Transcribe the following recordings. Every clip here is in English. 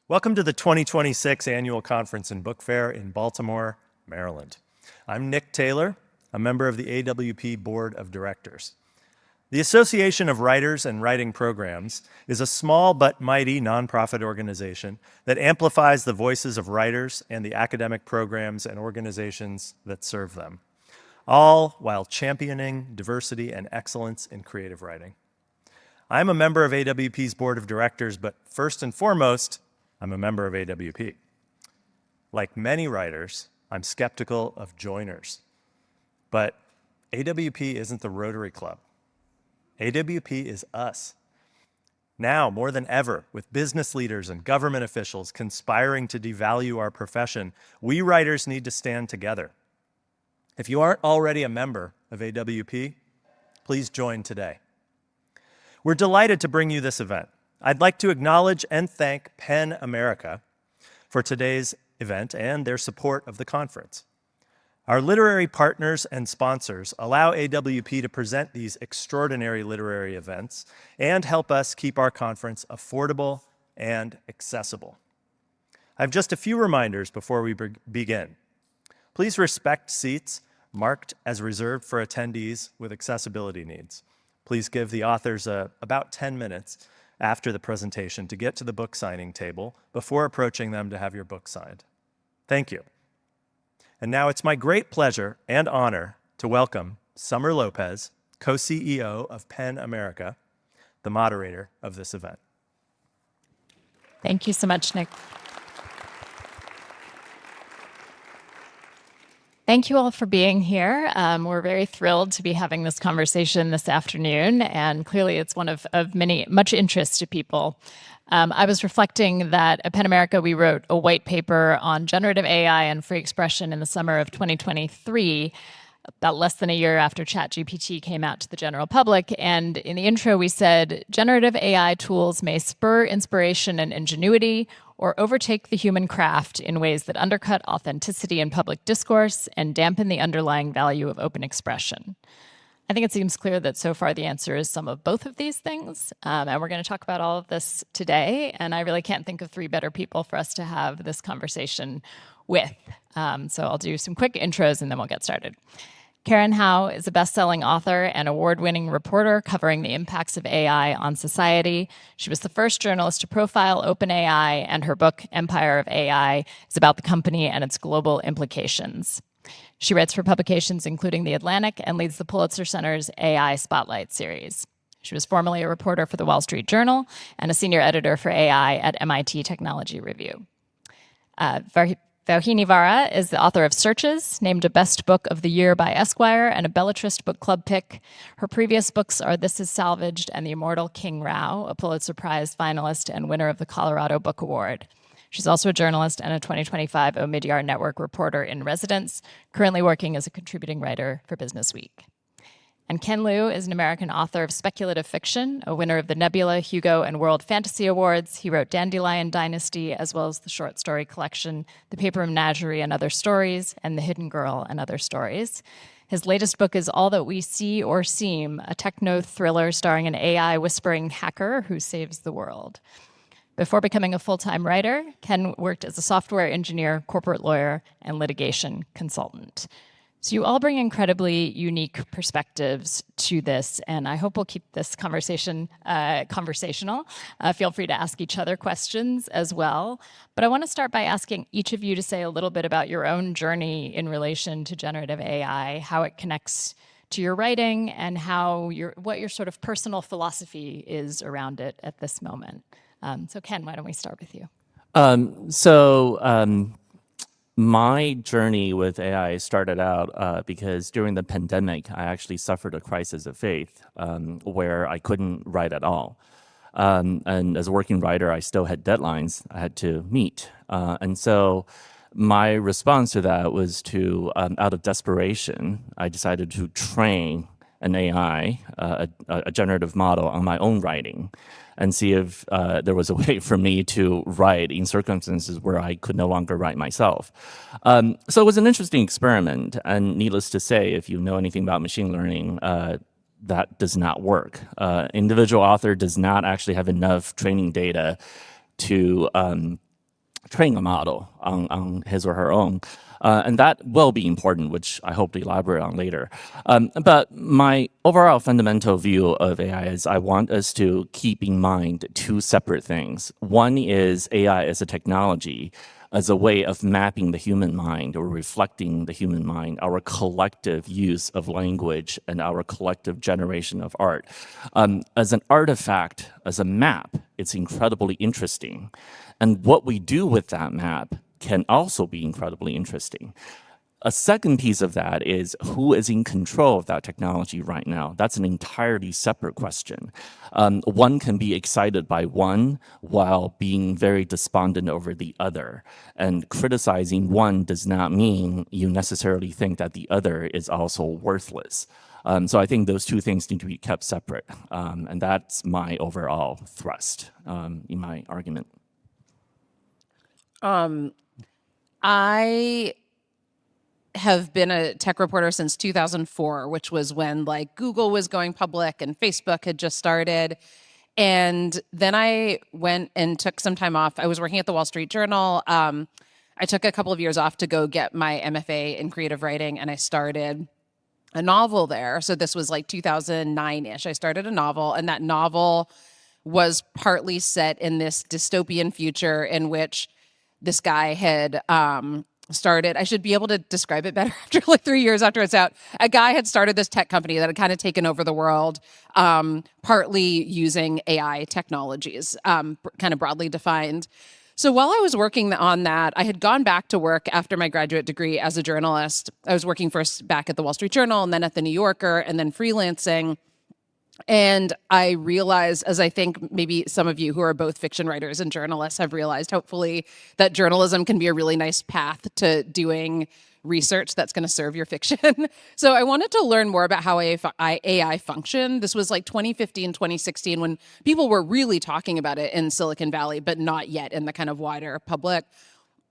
Welcome to the 2026 Annual Conference and Book Fair in Baltimore, Maryland. I'm Nick Taylor, a member of the AWP Board of Directors. The Association of Writers and Writing Programs is a small but mighty nonprofit organization that amplifies the voices of writers and the academic programs and organizations that serve them, all while championing diversity and excellence in creative writing. I'm a member of AWP's Board of Directors, but first and foremost, I'm a member of AWP. Like many writers, I'm skeptical of joiners. But AWP isn't the Rotary Club. AWP is us. Now, more than ever, with business leaders and government officials conspiring to devalue our profession, we writers need to stand together. If you aren't already a member of AWP, please join today. We're delighted to bring you this event. I'd like to acknowledge and thank PEN America for today's event and their support of the conference. Our literary partners and sponsors allow AWP to present these extraordinary literary events and help us keep our conference affordable and accessible. I have just a few reminders before we begin. Please respect seats marked as reserved for attendees with accessibility needs. Please give the authors about 10 minutes after the presentation to get to the book signing table before approaching them to have your book signed. Thank you. And now it's my great pleasure and honor to welcome Summer Lopez, co-CEO of PEN America, the moderator of this event. Thank you so much, Nick. Thank you all for being here. We're very thrilled to be having this conversation this afternoon, and clearly it's one of much interest to people. I was reflecting that at PEN America, we wrote a white paper on generative AI and free expression in the summer of 2023, about less than a year after ChatGPT came out to the general public. And in the intro, we said, generative AI tools may spur inspiration and ingenuity or overtake the human craft in ways that undercut authenticity in public discourse and dampen the underlying value of open expression. I think it seems clear that so far the answer is some of both of these things, and we're going to talk about all of this today, and I really can't think of three better people for us to have this conversation with. So I'll do some quick intros and then we'll get started. Karen Hao is a best-selling author and award-winning reporter covering the impacts of AI on society. She was the first journalist to profile OpenAI, and her book, Empire of AI, is about the company and its global implications. She writes for publications including The Atlantic and leads the Pulitzer Center's AI Spotlight series. She was formerly a reporter for the Wall Street Journal and a senior editor for AI at MIT Technology Review. Vauhini Vara is the author of Searches, named a Best Book of the Year by Esquire and a Belletrist Book Club pick. Her previous books are This Is Salvaged and The Immortal King Rao, a Pulitzer Prize finalist and winner of the Colorado Book Award. She's also a journalist and a 2025 Omidyar Network reporter in residence, currently working as a contributing writer for Business Week. And Ken Liu is an American author of speculative fiction, a winner of the Nebula, Hugo, and World Fantasy Awards. He wrote Dandelion Dynasty, as well as the short story collection The Paper Menagerie and Other Stories, and The Hidden Girl and Other Stories. His latest book is All That We See or Seem, a techno thriller starring an AI whispering hacker who saves the world. Before becoming a full-time writer, Ken worked as a software engineer, corporate lawyer, and litigation consultant. So you all bring incredibly unique perspectives to this, and I hope we'll keep this conversation conversational. Feel free to ask each other questions as well. But I want to start by asking each of you to say a little bit about your own journey in relation to generative AI, how it connects to your writing, and what your sort of personal philosophy is around it at this moment. So Ken, why don't we start with you? My journey with AI started out because during the pandemic, I actually suffered a crisis of faith where I couldn't write at all. And as a working writer, I still had deadlines I had to meet. And so my response to that was to, out of desperation, I decided to train an AI, a generative model on my own writing, and see if there was a way for me to write in circumstances where I could no longer write myself. So it was an interesting experiment, and needless to say, if you know anything about machine learning, that does not work. Individual author does not actually have enough training data to train a model on his or her own. And that will be important, which I hope to elaborate on later. But my overall fundamental view of AI is I want us to keep in mind two separate things. One is AI as a technology, as a way of mapping the human mind or reflecting the human mind, our collective use of language and our collective generation of art. As an artifact, as a map, it's incredibly interesting. And what we do with that map can also be incredibly interesting. A second piece of that is who is in control of that technology right now. That's an entirely separate question. One can be excited by one while being very despondent over the other. And criticizing one does not mean you necessarily think that the other is also worthless. So I think those two things need to be kept separate. And that's my overall thrust in my argument. I have been a tech reporter since 2004, which was when like Google was going public and Facebook had just started. And then I went and took some time off. I was working at the Wall Street Journal. I took a couple of years off to go get my MFA in creative writing, and I started a novel there. So this was like 2009-ish. I started a novel, and that novel was partly set in this dystopian future in which this guy had started, I should be able to describe it better after like 3 years after it's out. A guy had started this tech company that had kind of taken over the world, partly using AI technologies, kind of broadly defined. So while I was working on that, I had gone back to work after my graduate degree as a journalist. I was working first back at the Wall Street Journal and then at the New Yorker and then freelancing. And I realized, as I think maybe some of you who are both fiction writers and journalists have realized, hopefully, that journalism can be a really nice path to doing research that's going to serve your fiction. So I wanted to learn more about how AI functioned. This was like 2015, 2016, when people were really talking about it in Silicon Valley, but not yet in the kind of wider public.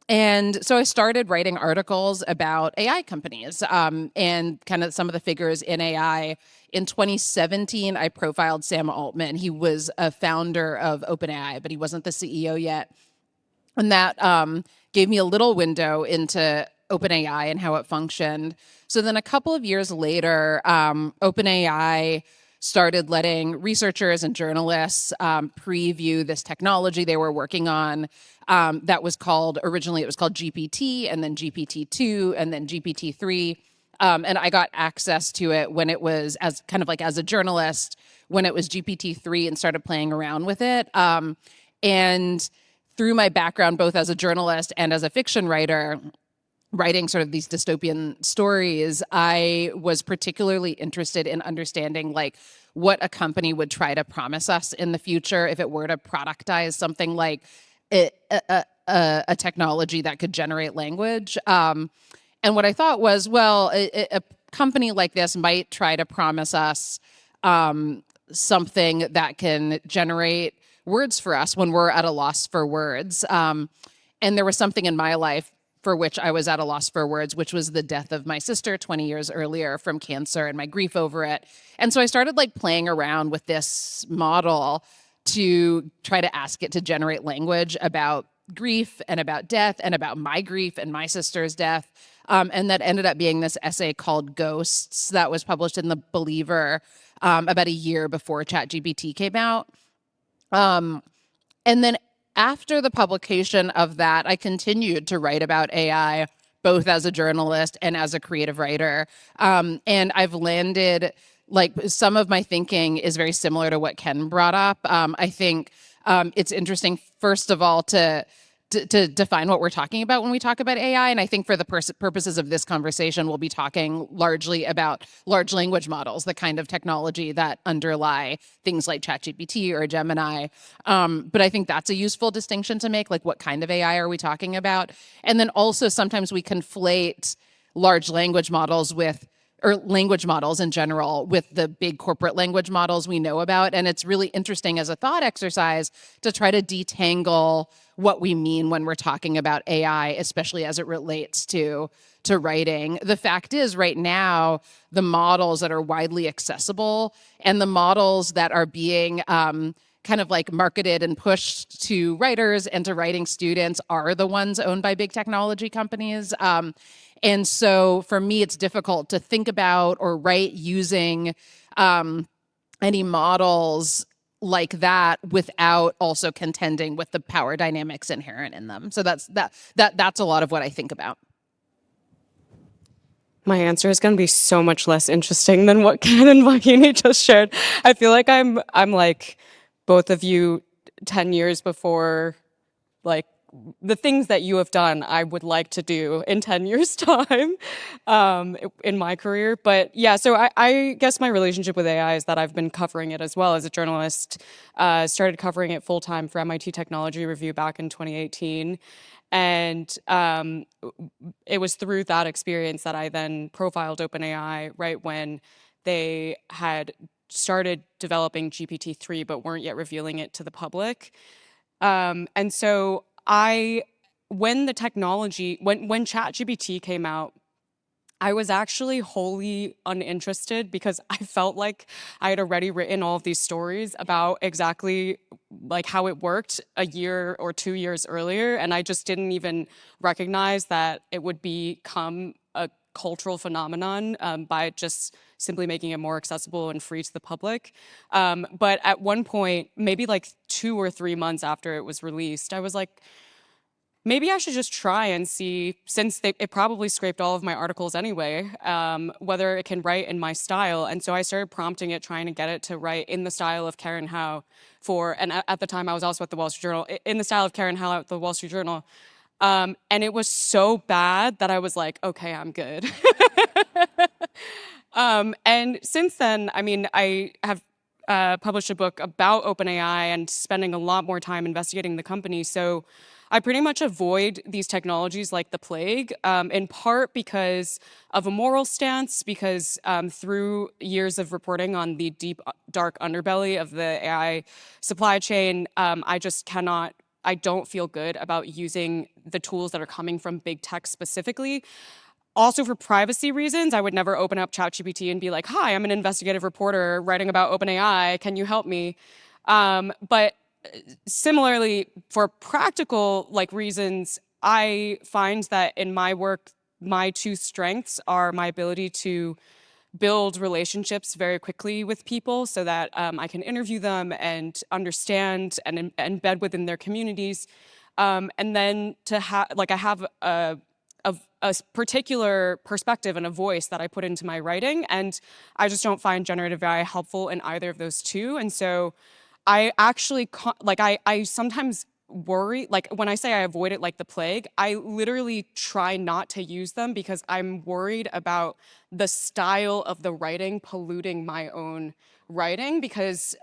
And so I started writing articles about AI companies and kind of some of the figures in AI. In 2017, I profiled Sam Altman. He was a founder of OpenAI, but he wasn't the CEO yet. And that gave me a little window into OpenAI and how it functioned. So then a couple of years later, OpenAI started letting researchers and journalists preview this technology they were working on that was called, originally it was called GPT, and then GPT-2, and then GPT-3. And I got access to it when it was as a journalist, when it was GPT-3, and started playing around with it. And through my background, both as a journalist and as a fiction writer, writing sort of these dystopian stories, I was particularly interested in understanding like what a company would try to promise us in the future if it were to productize something like a technology that could generate language. And what I thought was, well, a company like this might try to promise us something that can generate words for us when we're at a loss for words. And there was something in my life for which I was at a loss for words, which was the death of my sister 20 years earlier from cancer and my grief over it. And so I started like playing around with this model to try to ask it to generate language about grief and about death and about my grief and my sister's death. And that ended up being this essay called Ghosts that was published in The Believer about a year before ChatGPT came out. And then after the publication of that, I continued to write about AI, both as a journalist and as a creative writer. And I've landed, like, some of my thinking is very similar to what Ken brought up. I think it's interesting, first of all, to define what we're talking about when we talk about AI. And I think for the purposes of this conversation, we'll be talking largely about large language models, the kind of technology that underlie things like ChatGPT or Gemini. But I think that's a useful distinction to make, like what kind of AI are we talking about? And then also sometimes we conflate large language models or language models in general with the big corporate language models we know about. And it's really interesting as a thought exercise to try to detangle what we mean when we're talking about AI, especially as it relates to writing. The fact is, right now, the models that are widely accessible and the models that are being kind of like marketed and pushed to writers and to writing students are the ones owned by big technology companies. And so for me, it's difficult to think about or write using any models like that without also contending with the power dynamics inherent in them. So that's a lot of what I think about. My answer is going to be so much less interesting than what Ken and Vauhini just shared. I feel like I'm like both of you 10 years before, like, the things that you have done, I would like to do in 10 years' time in my career. But yeah, so I guess my relationship with AI is that I've been covering it as well as a journalist. Started covering it full-time for MIT Technology Review back in 2018. And it was through that experience that I then profiled OpenAI right when they had started developing GPT-3 but weren't yet revealing it to the public. And so when ChatGPT came out, I was actually wholly uninterested because I felt like I had already written all of these stories about exactly like how it worked a year or 2 years earlier. And I just didn't even recognize that it would become a cultural phenomenon by just simply making it more accessible and free to the public. But at one point, maybe like 2 or 3 months after it was released, I was like, maybe I should just try and see, since it probably scraped all of my articles anyway, whether it can write in my style. And so I started prompting it, trying to get it to write in the style of Karen Howe and at the time I was also at the Wall Street Journal, in the style of Karen Howe at the Wall Street Journal. And it was so bad that I was like, okay, I'm good. And since then, I mean, I have published a book about OpenAI and spending a lot more time investigating the company. So I pretty much avoid these technologies like the plague, in part because of a moral stance, because through years of reporting on the deep, dark underbelly of the AI supply chain, I don't feel good about using the tools that are coming from big tech specifically. Also, for privacy reasons, I would never open up ChatGPT and be like, hi, I'm an investigative reporter writing about OpenAI. Can you help me? But similarly, for practical reasons, I find that in my work, my two strengths are my ability to build relationships very quickly with people so that I can interview them and understand and embed within their communities. And then to have, I have a particular perspective and a voice that I put into my writing. And I just don't find generative AI helpful in either of those two. And so I actually, I sometimes worry, when I say I avoid it like the plague, I literally try not to use them because I'm worried about the style of the writing polluting my own writing, because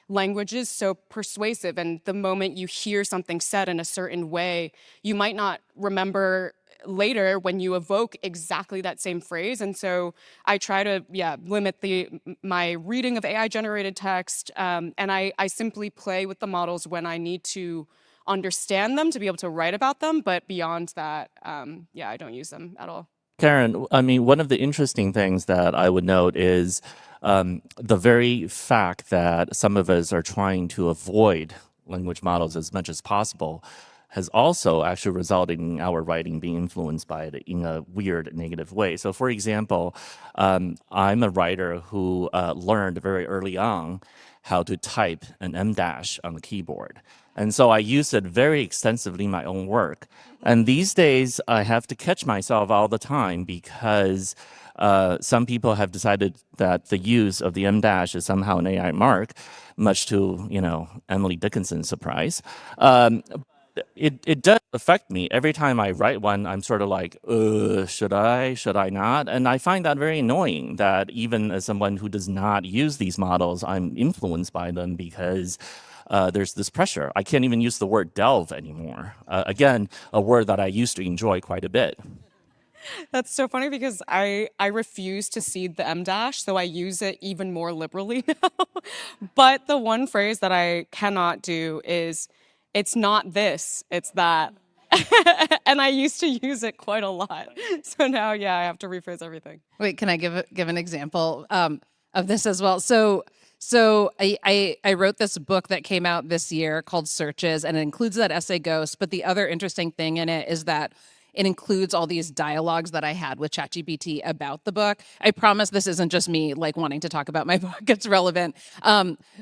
language is so persuasive, and the moment you hear something said in a certain way, you might not remember later when you evoke exactly that same phrase. And so I try to limit my reading of AI generated text, and I simply play with the models when I need to understand them to be able to write about them. But beyond that, I don't use them at all. Karen, I mean, one of the interesting things that I would note is the very fact that some of us are trying to avoid language models as much as possible has also actually resulted in our writing being influenced by it in a weird negative way. So for example, I'm a writer who learned very early on how to type an M- on the keyboard. And so I use it very extensively in my own work. And these days I have to catch myself all the time because some people have decided that the use of the M- is somehow an AI mark, much to, Emily Dickinson's surprise. It does affect me. Every time I write one, I'm sort of like, should I not? And I find that very annoying that even as someone who does not use these models, I'm influenced by them because there's this pressure. I can't even use the word delve anymore. Again, a word that I used to enjoy quite a bit. That's so funny because I refuse to cede the M-, so I use it even more liberally now. But the one phrase that I cannot do is, it's not this, it's that. And I used to use it quite a lot. So now, I have to rephrase everything. Wait, can I give an example of this as well? So So I wrote this book that came out this year called Searches, and it includes that essay Ghost. But the other interesting thing in it is that it includes all these dialogues that I had with ChatGPT about the book. I promise this isn't just me like wanting to talk about my book. It's relevant.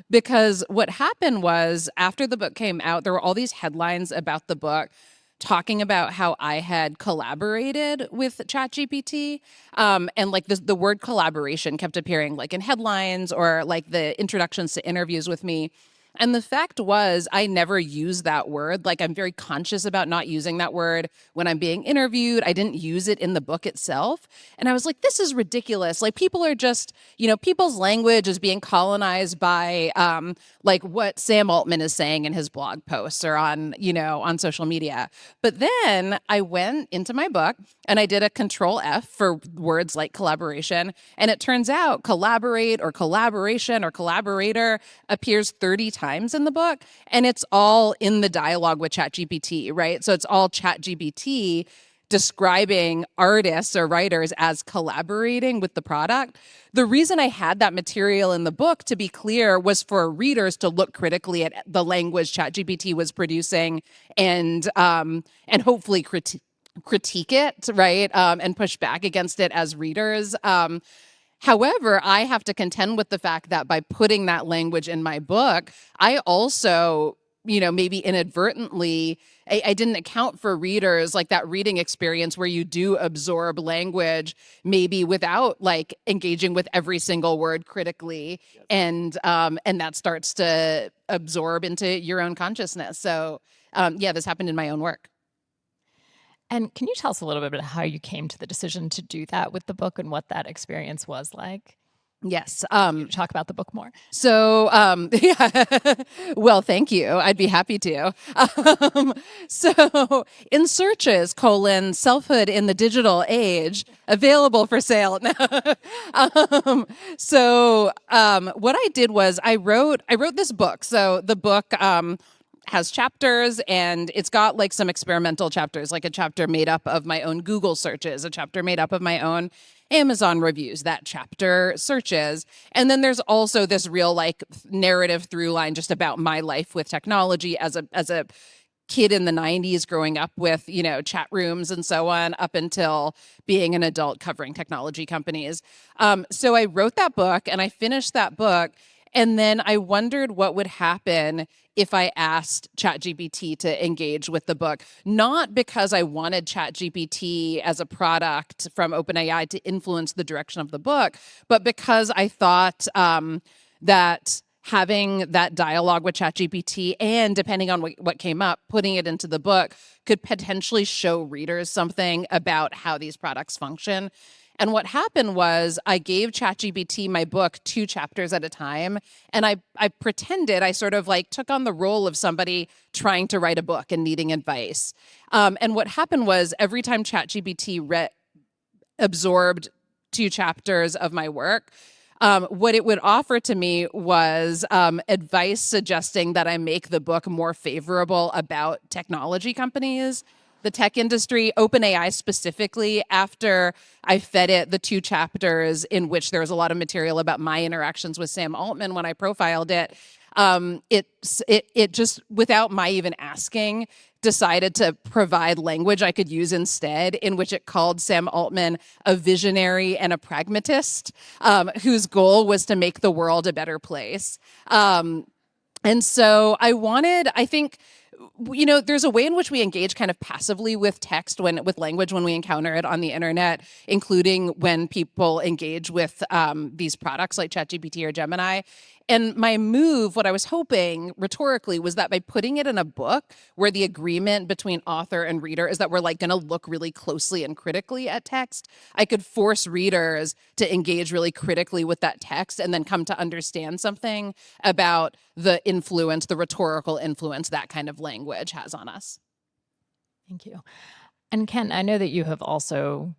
Because what happened was after the book came out, there were all these headlines about the book talking about how I had collaborated with ChatGPT. And like the word collaboration kept appearing like in headlines or like the introductions to interviews with me. And the fact was, I never used that word. Like, I'm very conscious about not using that word when I'm being interviewed. I didn't use it in the book itself. And I was like, this is ridiculous. Like, people are just, people's language is being colonized by like what Sam Altman is saying in his blog posts or on social media. But then I went into my book and I did a control F for words like collaboration. And it turns out collaborate or collaboration or collaborator appears 30 times in the book. And it's all in the dialogue with ChatGPT, right? So it's all ChatGPT describing artists or writers as collaborating with the product. The reason I had that material in the book, to be clear, was for readers to look critically at the language ChatGPT was producing and hopefully critique it, right? And push back against it as readers. However, I have to contend with the fact that by putting that language in my book, I also, maybe inadvertently, I didn't account for readers like that reading experience where you do absorb language, maybe without like engaging with every single word critically, and that starts to absorb into your own consciousness. So, this happened in my own work. And can you tell us a little bit about how you came to the decision to do that with the book and what that experience was like? Yes. Talk about the book more. So, yeah. Well, thank you. I'd be happy to. So, in Searches, Selfhood in the Digital Age, available for sale. What I did was I wrote this book. So the book has chapters, and it's got like some experimental chapters, like a chapter made up of my own Google searches, a chapter made up of my own Amazon reviews, that chapter searches. And then there's also this real like narrative through line just about my life with technology as a kid in the 90s growing up with, chat rooms and so on, up until being an adult covering technology companies. So I wrote that book and I finished that book. And then I wondered what would happen if I asked ChatGPT to engage with the book, not because I wanted ChatGPT as a product from OpenAI to influence the direction of the book, but because I thought that having that dialogue with ChatGPT and, depending on what came up, putting it into the book could potentially show readers something about how these products function. And what happened was I gave ChatGPT my book 2 chapters at a time. And I pretended, I sort of like took on the role of somebody trying to write a book and needing advice. And what happened was every time ChatGPT absorbed 2 chapters of my work, what it would offer to me was advice suggesting that I make the book more favorable about technology companies, the tech industry, OpenAI specifically. After I fed it the 2 chapters in which there was a lot of material about my interactions with Sam Altman when I profiled it, it just, without my even asking, decided to provide language I could use instead, in which it called Sam Altman a visionary and a pragmatist, whose goal was to make the world a better place. And so I think, there's a way in which we engage kind of passively with text, with language, when we encounter it on the internet, including when people engage with these products like ChatGPT or Gemini. And my move, what I was hoping rhetorically, was that by putting it in a book where the agreement between author and reader is that we're like going to look really closely and critically at text, I could force readers to engage really critically with that text and then come to understand something about the influence, the rhetorical influence that kind of language has on us. Thank you. And Ken, I know that you have also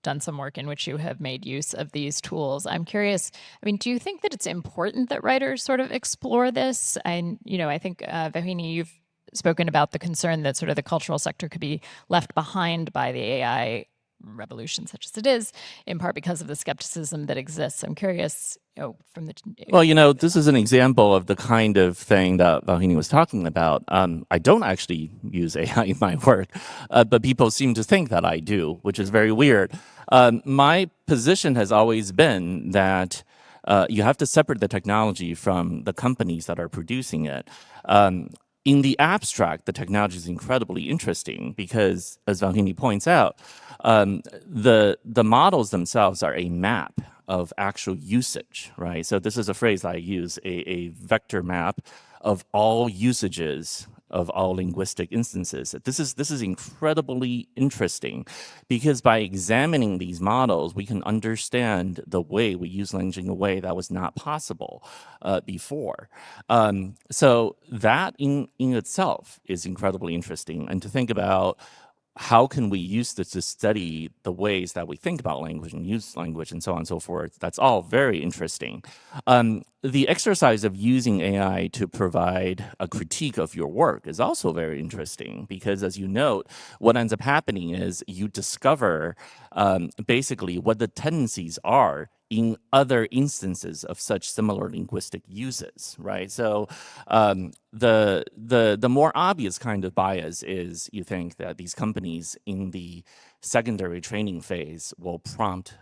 done some work in which you have made use of these tools. I'm curious, do you think that it's important that writers sort of explore this? And, I think, Vauhini, you've spoken about the concern that sort of the cultural sector could be left behind by the AI revolution such as it is, in part because of the skepticism that exists. I'm curious, from the Well, this is an example of the kind of thing that Vauhini was talking about. I don't actually use AI in my work, but people seem to think that I do, which is very weird. My position has always been that you have to separate the technology from the companies that are producing it. In the abstract, the technology is incredibly interesting because, as Vauhini points out, the models themselves are a map of actual usage, right? So this is a phrase I use, a vector map of all usages of all linguistic instances. This is incredibly interesting because by examining these models, we can understand the way we use language in a way that was not possible before. So that in itself is incredibly interesting. And to think about how can we use this to study the ways that we think about language and use language and so on and so forth? That's all very interesting. The exercise of using AI to provide a critique of your work is also very interesting because, as you note, what ends up happening is you discover basically what the tendencies are in other instances of such similar linguistic uses, right? So the more obvious kind of bias is you think that these companies in the secondary training phase will prompt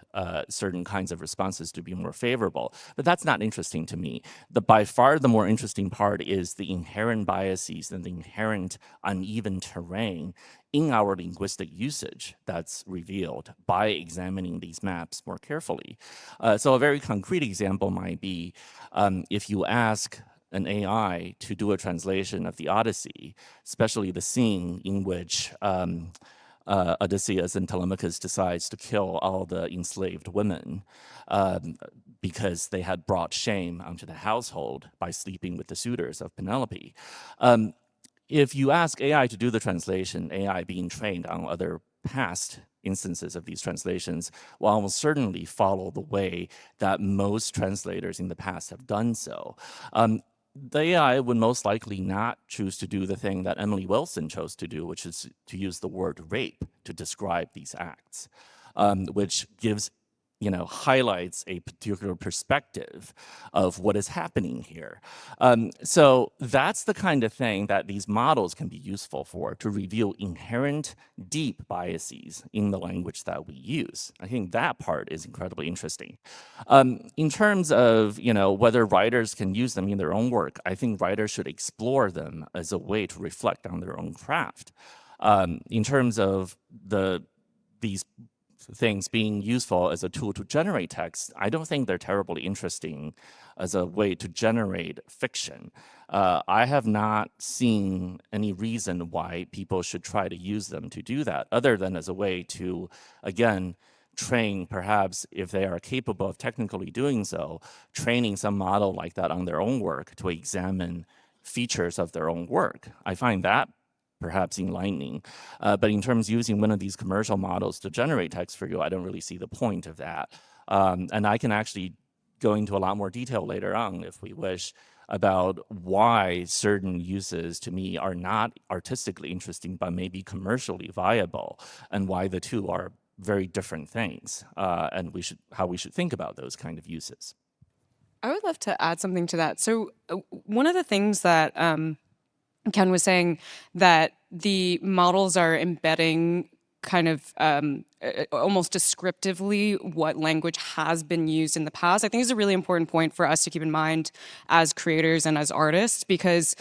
certain kinds of responses to be more favorable. But that's not interesting to me. By far the more interesting part is the inherent biases and the inherent uneven terrain in our linguistic usage that's revealed by examining these maps more carefully. So a very concrete example might be if you ask an AI to do a translation of the Odyssey, especially the scene in which Odysseus and Telemachus decides to kill all the enslaved women because they had brought shame onto the household by sleeping with the suitors of Penelope. If you ask AI to do the translation, AI being trained on other past instances of these translations will almost certainly follow the way that most translators in the past have done so. The AI would most likely not choose to do the thing that Emily Wilson chose to do, which is to use the word rape to describe these acts, which gives highlights a particular perspective of what is happening here. So that's the kind of thing that these models can be useful for, to reveal inherent deep biases in the language that we use. I think that part is incredibly interesting. In terms of whether writers can use them in their own work, I think writers should explore them as a way to reflect on their own craft. In terms of these things being useful as a tool to generate text, I don't think they're terribly interesting as a way to generate fiction. I have not seen any reason why people should try to use them to do that, other than as a way to, again, train, perhaps if they are capable of technically doing so, training some model like that on their own work to examine features of their own work. I find that perhaps enlightening. But in terms of using one of these commercial models to generate text for you, I don't really see the point of that. And I can actually go into a lot more detail later on, if we wish, about why certain uses to me are not artistically interesting, but maybe commercially viable, and why the two are very different things, and how we should think about those kind of uses. I would love to add something to that. So one of the things that Ken was saying, that the models are embedding kind of almost descriptively what language has been used in the past. I think is a really important point for us to keep in mind as creators and as artists, because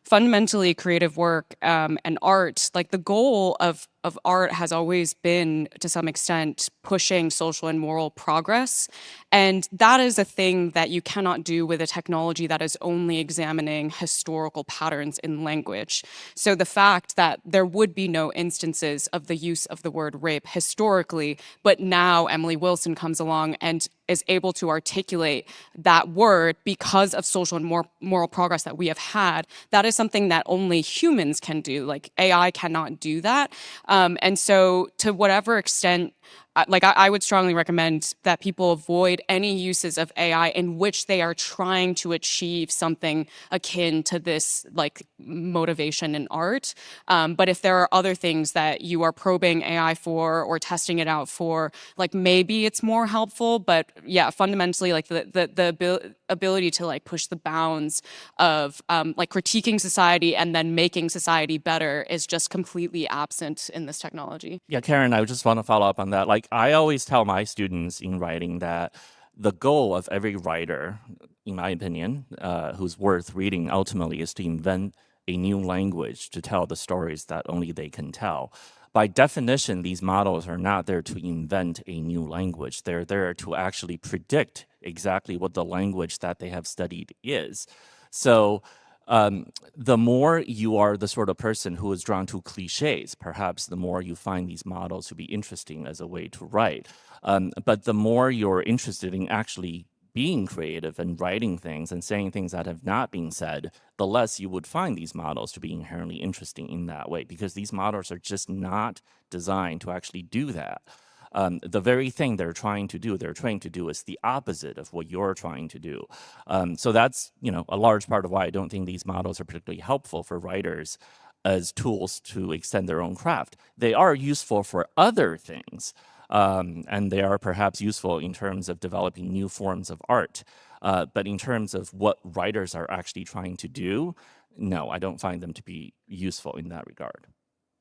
fundamentally creative work and art, like the goal of art has always been, to some extent, pushing social and moral progress. And that is a thing that you cannot do with a technology that is only examining historical patterns in language. So the fact that there would be no instances of the use of the word rape historically, but now Emily Wilson comes along and is able to articulate that word because of social and moral progress that we have had, that is something that only humans can do. Like AI cannot do that. And so to whatever extent I would strongly recommend that people avoid any uses of AI in which they are trying to achieve something akin to this like motivation in art. But if there are other things that you are probing AI for or testing it out for, like maybe it's more helpful. But yeah, fundamentally, like the ability to like push the bounds of like critiquing society and then making society better is just completely absent in this technology. Yeah, Karen, I just want to follow up on that. Like, I always tell my students in writing that the goal of every writer, in my opinion, who's worth reading ultimately is to invent a new language to tell the stories that only they can tell. By definition, these models are not there to invent a new language. They're there to actually predict exactly what the language that they have studied is. So, the more you are the sort of person who is drawn to cliches, perhaps the more you find these models to be interesting as a way to write. But the more you're interested in actually being creative and writing things and saying things that have not been said, the less you would find these models to be inherently interesting in that way, because these models are just not designed to actually do that. The very thing they're trying to do is the opposite of what you're trying to do. So that's, a large part of why I don't think these models are particularly helpful for writers as tools to extend their own craft. They are useful for other things, and they are perhaps useful in terms of developing new forms of art. But in terms of what writers are actually trying to do, no, I don't find them to be useful in that regard.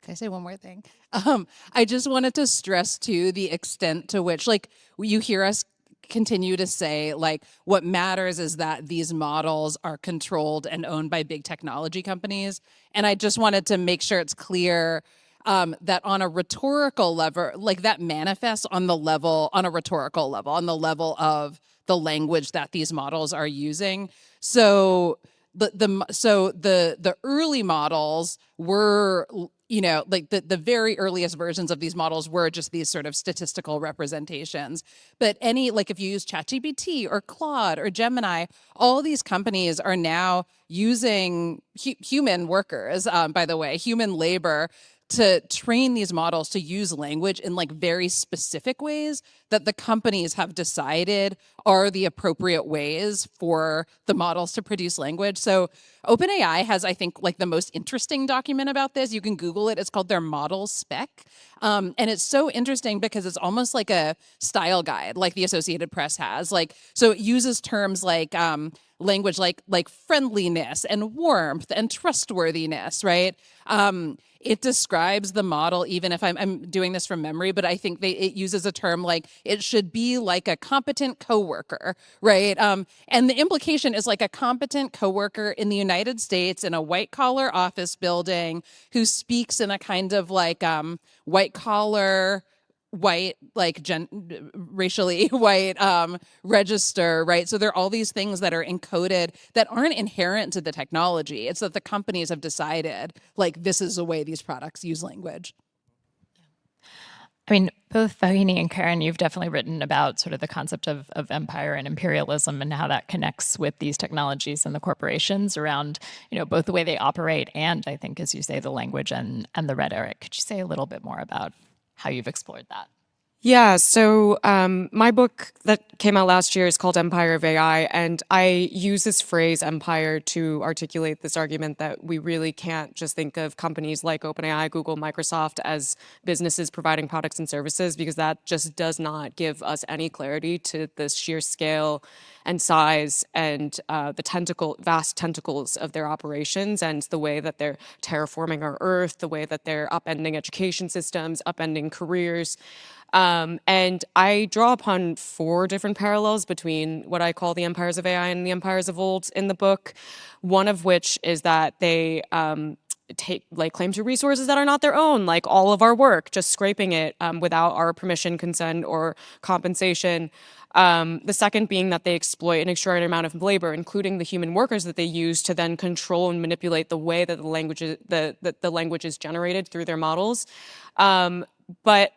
Can I say one more thing? I just wanted to stress too the extent to which, like, you hear us continue to say, like, what matters is that these models are controlled and owned by big technology companies. And I just wanted to make sure it's clear that on a rhetorical level, like that manifests on a rhetorical level, on the level of the language that these models are using. So the early models were, like the very earliest versions of these models were just these sort of statistical representations. But like if you use ChatGPT or Claude or Gemini, all these companies are now using human workers, by the way, human labor, to train these models to use language in like very specific ways that the companies have decided are the appropriate ways for the models to produce language. So OpenAI has, I think, like the most interesting document about this. You can Google it. It's called their model spec. And it's so interesting because it's almost like a style guide, like the Associated Press has. Like, so it uses terms like language like friendliness and warmth and trustworthiness, right? It describes the model, even if I'm doing this from memory, but I think it uses a term like it should be like a competent coworker, right? And the implication is like a competent coworker in the United States in a white collar office building who speaks in a kind of like white collar, white, like racially white register, right? So there are all these things that are encoded that aren't inherent to the technology. It's that the companies have decided, like, this is the way these products use language. I mean, both Vauhini and Karen, you've definitely written about sort of the concept of empire and imperialism and how that connects with these technologies and the corporations around, both the way they operate and, I think, as you say, the language and the rhetoric. Could you say a little bit more about how you've explored that? Yeah, so my book that came out last year is called Empire of AI, and I use this phrase empire to articulate this argument that we really can't just think of companies like OpenAI, Google, Microsoft as businesses providing products and services, because that just does not give us any clarity to the sheer scale and size and the vast tentacles of their operations and the way that they're terraforming our Earth, the way that they're upending education systems, upending careers. And I draw upon 4 different parallels between what I call the empires of AI and the empires of old in the book. One of which is that they claim to resources that are not their own, like all of our work, just scraping it without our permission, consent, or compensation. The second being that they exploit an extraordinary amount of labor, including the human workers that they use to then control and manipulate the way that the language is generated through their models. But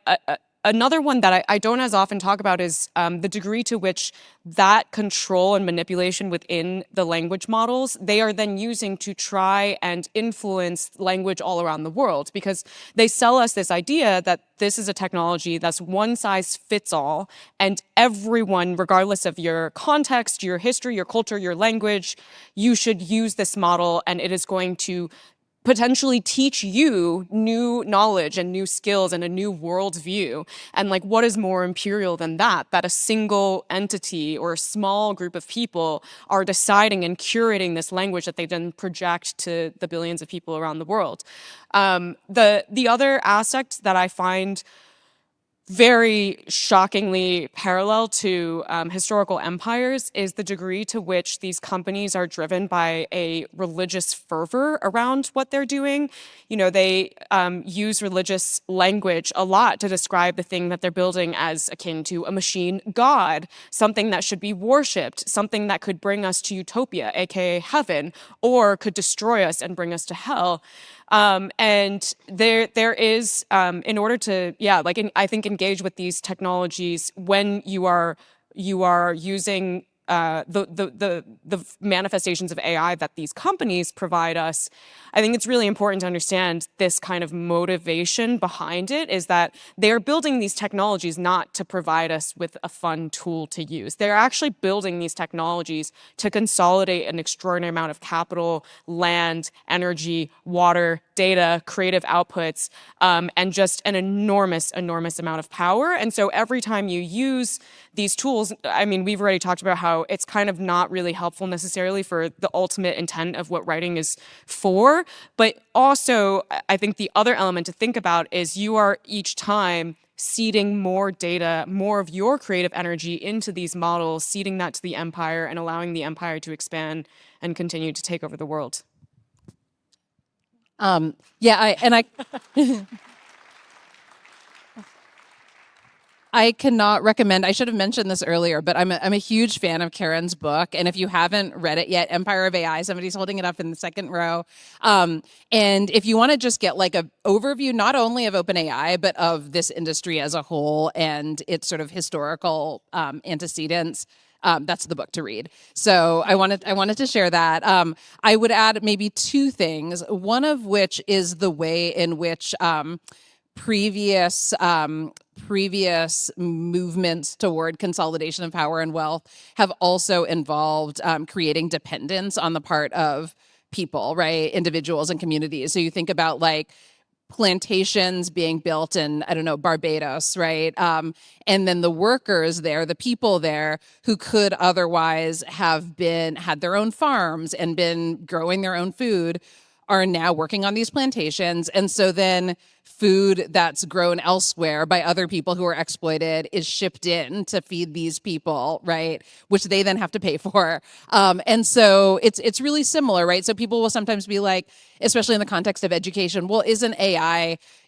another one that I don't as often talk about is the degree to which that control and manipulation within the language models, they are then using to try and influence language all around the world, because they sell us this idea that this is a technology that's one size fits all, and everyone, regardless of your context, your history, your culture, your language, you should use this model, and it is going to potentially teach you new knowledge and new skills and a new worldview. And like, what is more imperial than that? That a single entity or a small group of people are deciding and curating this language that they then project to the billions of people around the world. The other aspect that I find very shockingly parallel to historical empires is the degree to which these companies are driven by a religious fervor around what they're doing. You know, they use religious language a lot to describe the thing that they're building as akin to a machine god, something that should be worshipped, something that could bring us to utopia, aka heaven, or could destroy us and bring us to hell. And there is, in order to, I think engage with these technologies when you are using the manifestations of AI that these companies provide us, I think it's really important to understand this kind of motivation behind it is that they're building these technologies not to provide us with a fun tool to use. They're actually building these technologies to consolidate an extraordinary amount of capital, land, energy, water, data, creative outputs, and just an enormous amount of power. And so every time you use these tools, I mean, we've already talked about how it's kind of not really helpful necessarily for the ultimate intent of what writing is for. But also, I think the other element to think about is you are each time seeding more data, more of your creative energy into these models, seeding that to the empire and allowing the empire to expand and continue to take over the world. I cannot recommend, I should have mentioned this earlier, but I'm a huge fan of Karen's book. And if you haven't read it yet, Empire of AI, somebody's holding it up in the second row. And if you want to just get like an overview, not only of OpenAI, but of this industry as a whole and its sort of historical antecedents, that's the book to read. So I wanted to share that. I would add maybe two things, one of which is the way in which previous movements toward consolidation of power and wealth have also involved creating dependence on the part of people, right? Individuals and communities. So you think about like plantations being built in, I don't know, Barbados, right? And then the workers there, the people there who could otherwise have had their own farms and been growing their own food are now working on these plantations. And so then food that's grown elsewhere by other people who are exploited is shipped in to feed these people, right? Which they then have to pay for. And so it's really similar, right? So people will sometimes be like, especially in the context of education, well, isn't a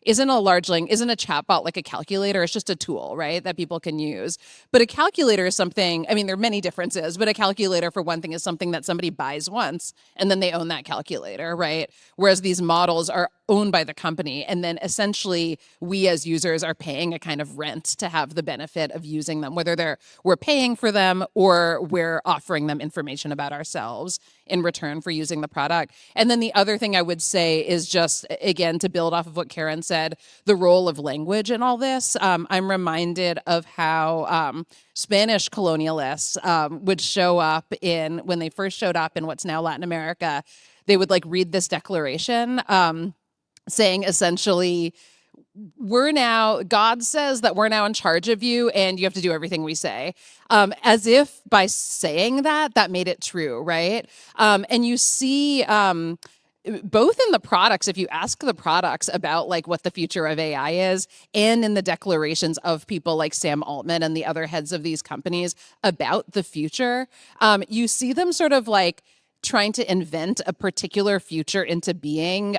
chatbot like a calculator? It's just a tool, right? That people can use. But a calculator is something, I mean, there are many differences, but a calculator for one thing is something that somebody buys once and then they own that calculator, right? Whereas these models are owned by the company. And then essentially we as users are paying a kind of rent to have the benefit of using them, whether we're paying for them or we're offering them information about ourselves in return for using the product. And then the other thing I would say is just, again, to build off of what Karen said, the role of language in all this. I'm reminded of how Spanish colonialists would show up when they first showed up in what's now Latin America. They would like read this declaration saying essentially, God says that we're now in charge of you and you have to do everything we say. As if by saying that made it true, right? And you see both in the products, if you ask the products about like what the future of AI is, and in the declarations of people like Sam Altman and the other heads of these companies about the future, you see them sort of like trying to invent a particular future into being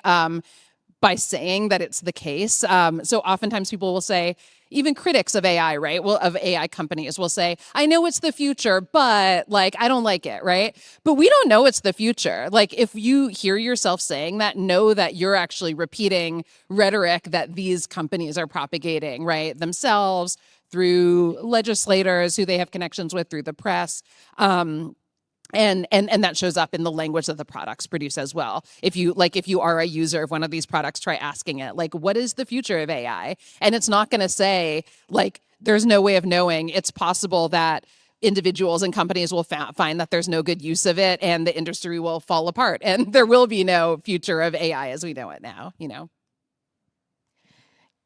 by saying that it's the case. So oftentimes people will say, even critics of AI, right? Well, of AI companies will say, I know it's the future, but like, I don't like it, right? But we don't know it's the future. Like, if you hear yourself saying that, know that you're actually repeating rhetoric that these companies are propagating, right? Themselves, through legislators who they have connections with, through the press. And that shows up in the language that the products produce as well. If you are a user of one of these products, try asking it, like, what is the future of AI? And it's not going to say, like, there's no way of knowing. It's possible that individuals and companies will find that there's no good use of it, and the industry will fall apart, and there will be no future of AI as we know it now,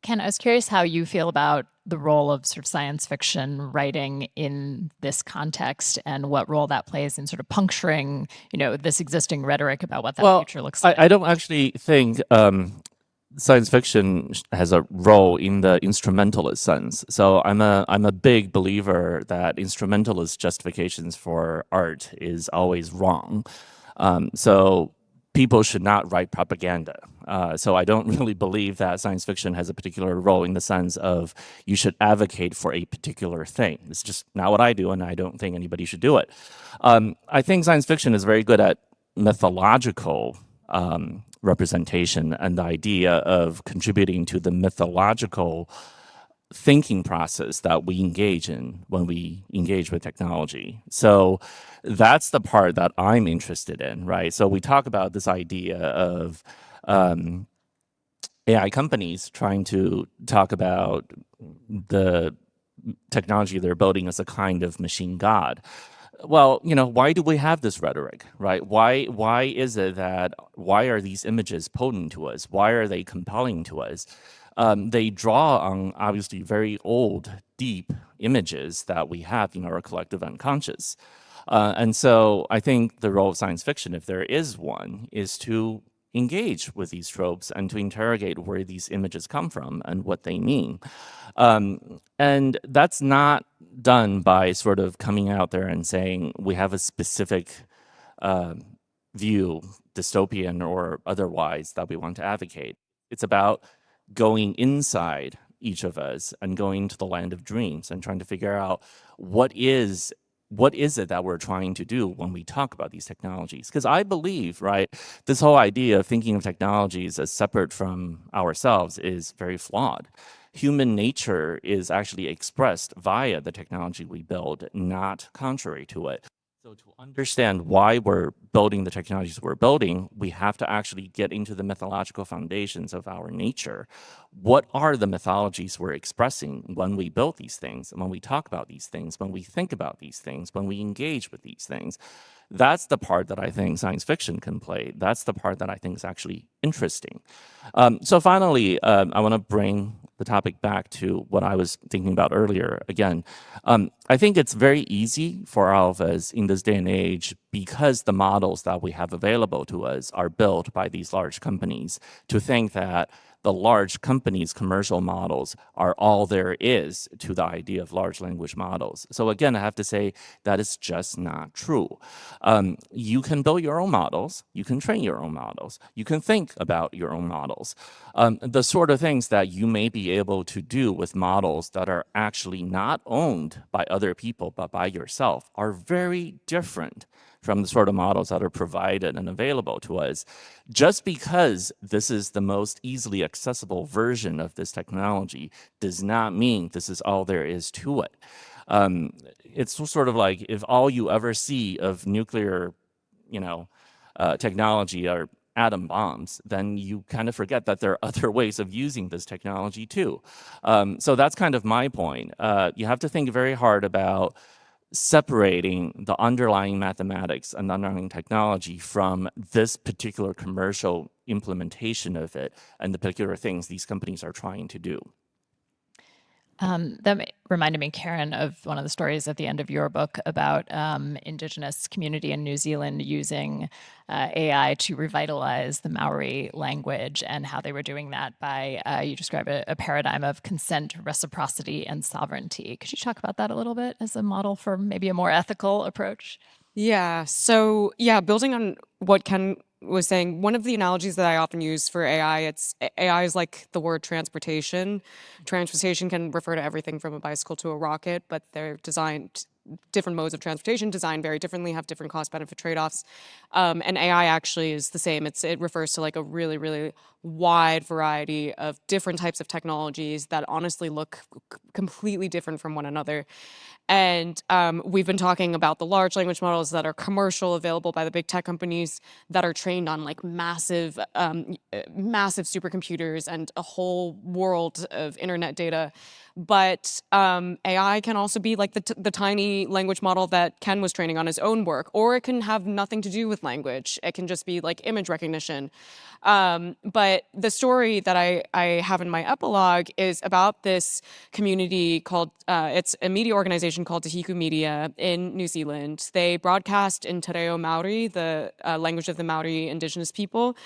Ken, I was curious how you feel about the role of sort of science fiction writing in this context, and what role that plays in sort of puncturing, this existing rhetoric about what that future looks like. I don't actually think science fiction has a role in the instrumentalist sense. So I'm a big believer that instrumentalist justifications for art is always wrong. So people should not write propaganda. So I don't really believe that science fiction has a particular role in the sense of you should advocate for a particular thing. It's just not what I do, and I don't think anybody should do it. I think science fiction is very good at mythological representation and the idea of contributing to the mythological thinking process that we engage in when we engage with technology. So that's the part that I'm interested in, right? So we talk about this idea of AI companies trying to talk about the technology they're building as a kind of machine god. Well, why do we have this rhetoric, right? Why is it that, why are these images potent to us? Why are they compelling to us? They draw on obviously very old, deep images that we have in our collective unconscious. And so I think the role of science fiction, if there is one, is to engage with these tropes and to interrogate where these images come from and what they mean. And that's not done by sort of coming out there and saying we have a specific view, dystopian or otherwise, that we want to advocate. It's about going inside each of us and going to the land of dreams and trying to figure out what is it that we're trying to do when we talk about these technologies? Because I believe, right, this whole idea of thinking of technologies as separate from ourselves is very flawed. Human nature is actually expressed via the technology we build, not contrary to it. So to understand why we're building the technologies we're building, we have to actually get into the mythological foundations of our nature. What are the mythologies we're expressing when we build these things, and when we talk about these things, when we think about these things, when we engage with these things? That's the part that I think science fiction can play. That's the part that I think is actually interesting. So finally, I want to bring the topic back to what I was thinking about earlier. Again, I think it's very easy for all of us in this day and age, because the models that we have available to us are built by these large companies, to think that the large companies' commercial models are all there is to the idea of large language models. So again, I have to say that is just not true. You can build your own models, you can train your own models, you can think about your own models. The sort of things that you may be able to do with models that are actually not owned by other people but by yourself are very different from the sort of models that are provided and available to us. Just because this is the most easily accessible version of this technology does not mean this is all there is to it. It's sort of like if all you ever see of nuclear, technology are atom bombs, then you kind of forget that there are other ways of using this technology too. So that's kind of my point. You have to think very hard about separating the underlying mathematics and underlying technology from this particular commercial implementation of it and the particular things these companies are trying to do. That reminded me, Karen, of one of the stories at the end of your book about Indigenous community in New Zealand using AI to revitalize the Maori language, and how they were doing that by, you describe a paradigm of consent, reciprocity, and sovereignty. Could you talk about that a little bit as a model for maybe a more ethical approach? Yeah. So, building on what Ken was saying, one of the analogies that I often use for AI is like the word transportation. Transportation can refer to everything from a bicycle to a rocket, but they're designed, different modes of transportation designed very differently, have different cost benefit trade-offs. And AI actually is the same. It refers to like a really, really wide variety of different types of technologies that honestly look completely different from one another. And we've been talking about the large language models that are commercial, available by the big tech companies, that are trained on like massive supercomputers and a whole world of internet data. But AI can also be like the tiny language model that Ken was training on his own work, or it can have nothing to do with language. It can just be like image recognition. But the story that I have in my epilogue is about this community called, it's a media organization called Tahiku Media in New Zealand. They broadcast in Te Reo Maori, the language of the Maori indigenous people.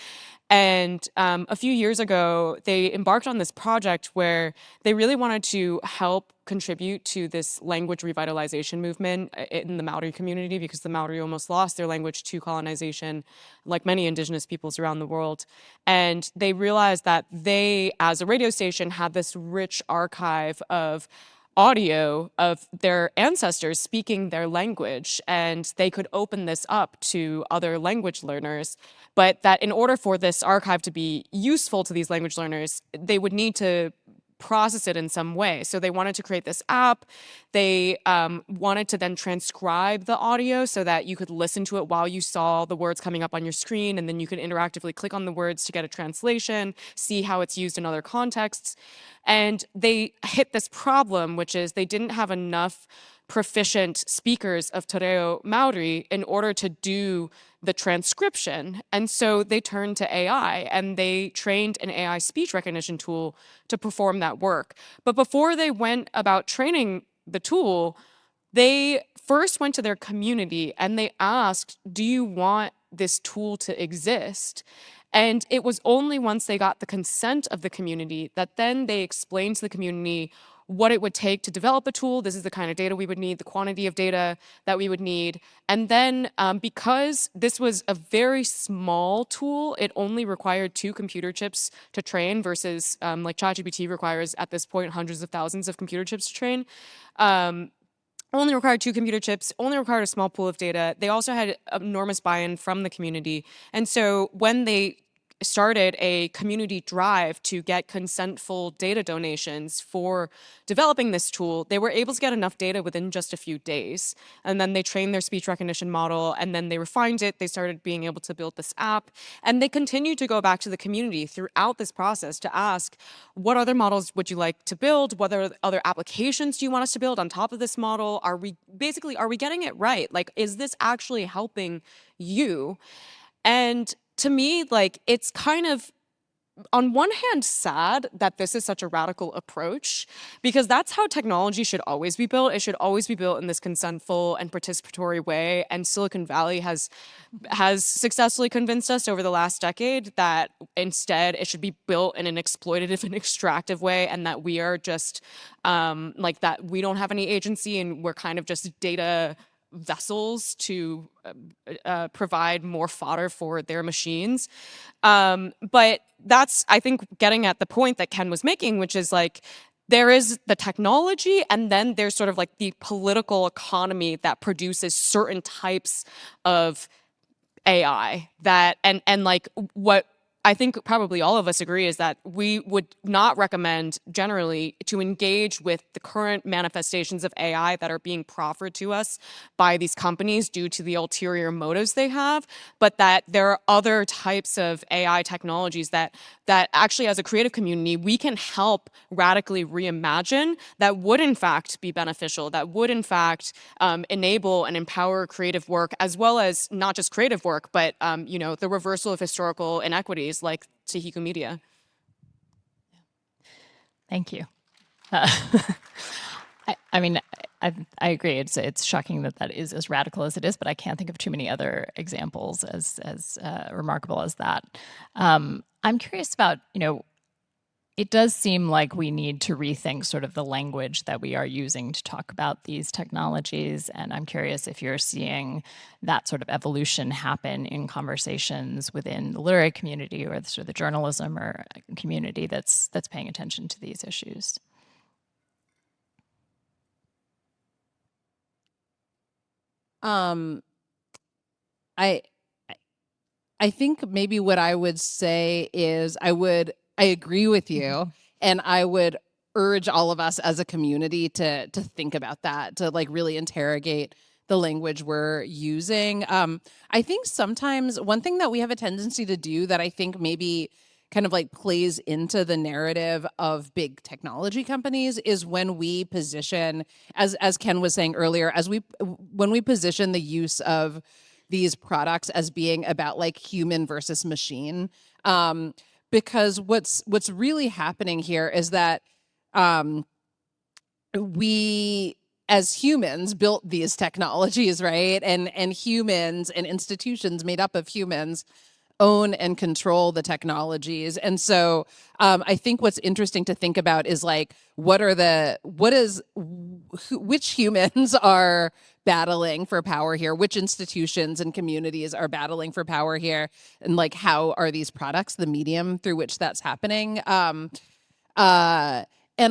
And a few years ago, they embarked on this project where they really wanted to help contribute to this language revitalization movement in the Maori community, because the Maori almost lost their language to colonization, like many indigenous peoples around the world. And they realized that they, as a radio station, had this rich archive of audio of their ancestors speaking their language, and they could open this up to other language learners. But that in order for this archive to be useful to these language learners, they would need to process it in some way. So they wanted to create this app. They wanted to then transcribe the audio so that you could listen to it while you saw the words coming up on your screen, and then you could interactively click on the words to get a translation, see how it's used in other contexts. And they hit this problem, which is they didn't have enough proficient speakers of Te Reo Maori in order to do the transcription. And so they turned to AI, and they trained an AI speech recognition tool to perform that work. But before they went about training the tool, they first went to their community and they asked, do you want this tool to exist? And it was only once they got the consent of the community that then they explained to the community what it would take to develop a tool. This is the kind of data we would need, the quantity of data that we would need. And then because this was a very small tool, it only required 2 computer chips to train versus like ChatGPT requires at this point hundreds of thousands of computer chips to train. Only required 2 computer chips, only required a small pool of data. They also had enormous buy-in from the community. And so when they started a community drive to get consentful data donations for developing this tool, they were able to get enough data within just a few days. And then they trained their speech recognition model, and then they refined it. They started being able to build this app. And they continued to go back to the community throughout this process to ask, what other models would you like to build? What other applications do you want us to build on top of this model? Are we getting it right? Like, is this actually helping you? And to me, like, it's kind of, on one hand, sad that this is such a radical approach, because that's how technology should always be built. It should always be built in this consentful and participatory way. And Silicon Valley has successfully convinced us over the last decade that instead it should be built in an exploitative and extractive way, and that we are just like that we don't have any agency, and we're kind of just data vessels to provide more fodder for their machines. But that's, I think, getting at the point that Ken was making, which is like, there is the technology, and then there's sort of like the political economy that produces certain types of AI that, and like what I think probably all of us agree is that we would not recommend generally to engage with the current manifestations of AI that are being proffered to us by these companies due to the ulterior motives they have, but that there are other types of AI technologies that actually, as a creative community, we can help radically reimagine, that would in fact be beneficial, that would in fact enable and empower creative work, as well as not just creative work, but the reversal of historical inequities like Tahiku Media. Thank you. I mean, I agree. It's shocking that is as radical as it is, but I can't think of too many other examples as remarkable as that. I'm curious about, it does seem like we need to rethink sort of the language that we are using to talk about these technologies. And I'm curious if you're seeing that sort of evolution happen in conversations within the literary community or the, sort of the journalism or community that's paying attention to these issues. I I think maybe what I would say is I agree with you, and I would urge all of us as a community to think about that, to like really interrogate the language we're using. I think sometimes one thing that we have a tendency to do that I think maybe kind of like plays into the narrative of big technology companies is when we position, as Ken was saying earlier, when we position the use of these products as being about like human versus machine. Because what's really happening here is that we as humans built these technologies, right? And humans and institutions made up of humans own and control the technologies. And so I think what's interesting to think about is like, which humans are battling for power here, which institutions and communities are battling for power here, and like, how are these products the medium through which that's happening? And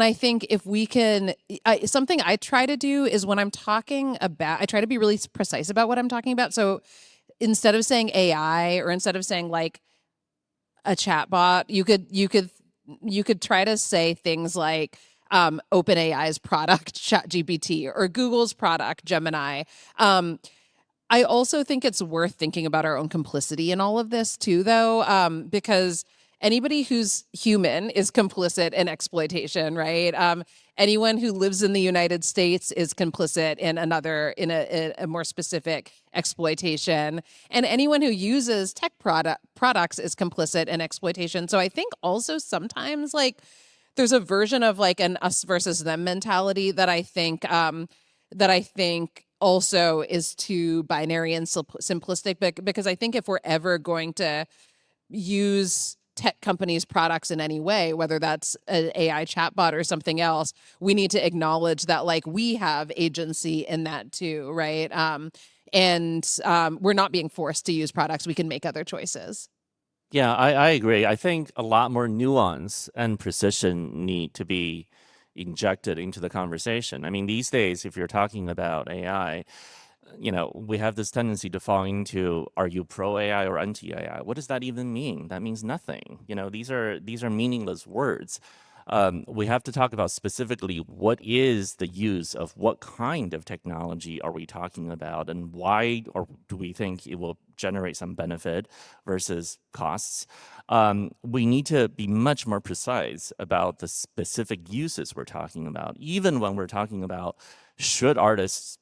I think if we can, something I try to do is when I'm talking about, I try to be really precise about what I'm talking about. So instead of saying AI or instead of saying like a chatbot, you could try to say things like OpenAI's product ChatGPT or Google's product Gemini. I also think it's worth thinking about our own complicity in all of this too, though, because anybody who's human is complicit in exploitation, right? Anyone who lives in the United States is complicit in a more specific exploitation, and anyone who uses tech products is complicit in exploitation. So I think also sometimes like there's a version of like an us versus them mentality that I think also is too binary and simplistic, because I think if we're ever going to use tech companies' products in any way, whether that's an AI chatbot or something else, we need to acknowledge that like we have agency in that too, right? And we're not being forced to use products. We can make other choices. Yeah, I agree. I think a lot more nuance and precision need to be injected into the conversation. I mean, these days, if you're talking about AI, we have this tendency to fall into, are you pro AI or anti AI? What does that even mean? That means nothing. These are meaningless words. We have to talk about specifically what is the use of what kind of technology are we talking about, and why, or do we think it will generate some benefit versus costs. We need to be much more precise about the specific uses we're talking about, even when we're talking about should artists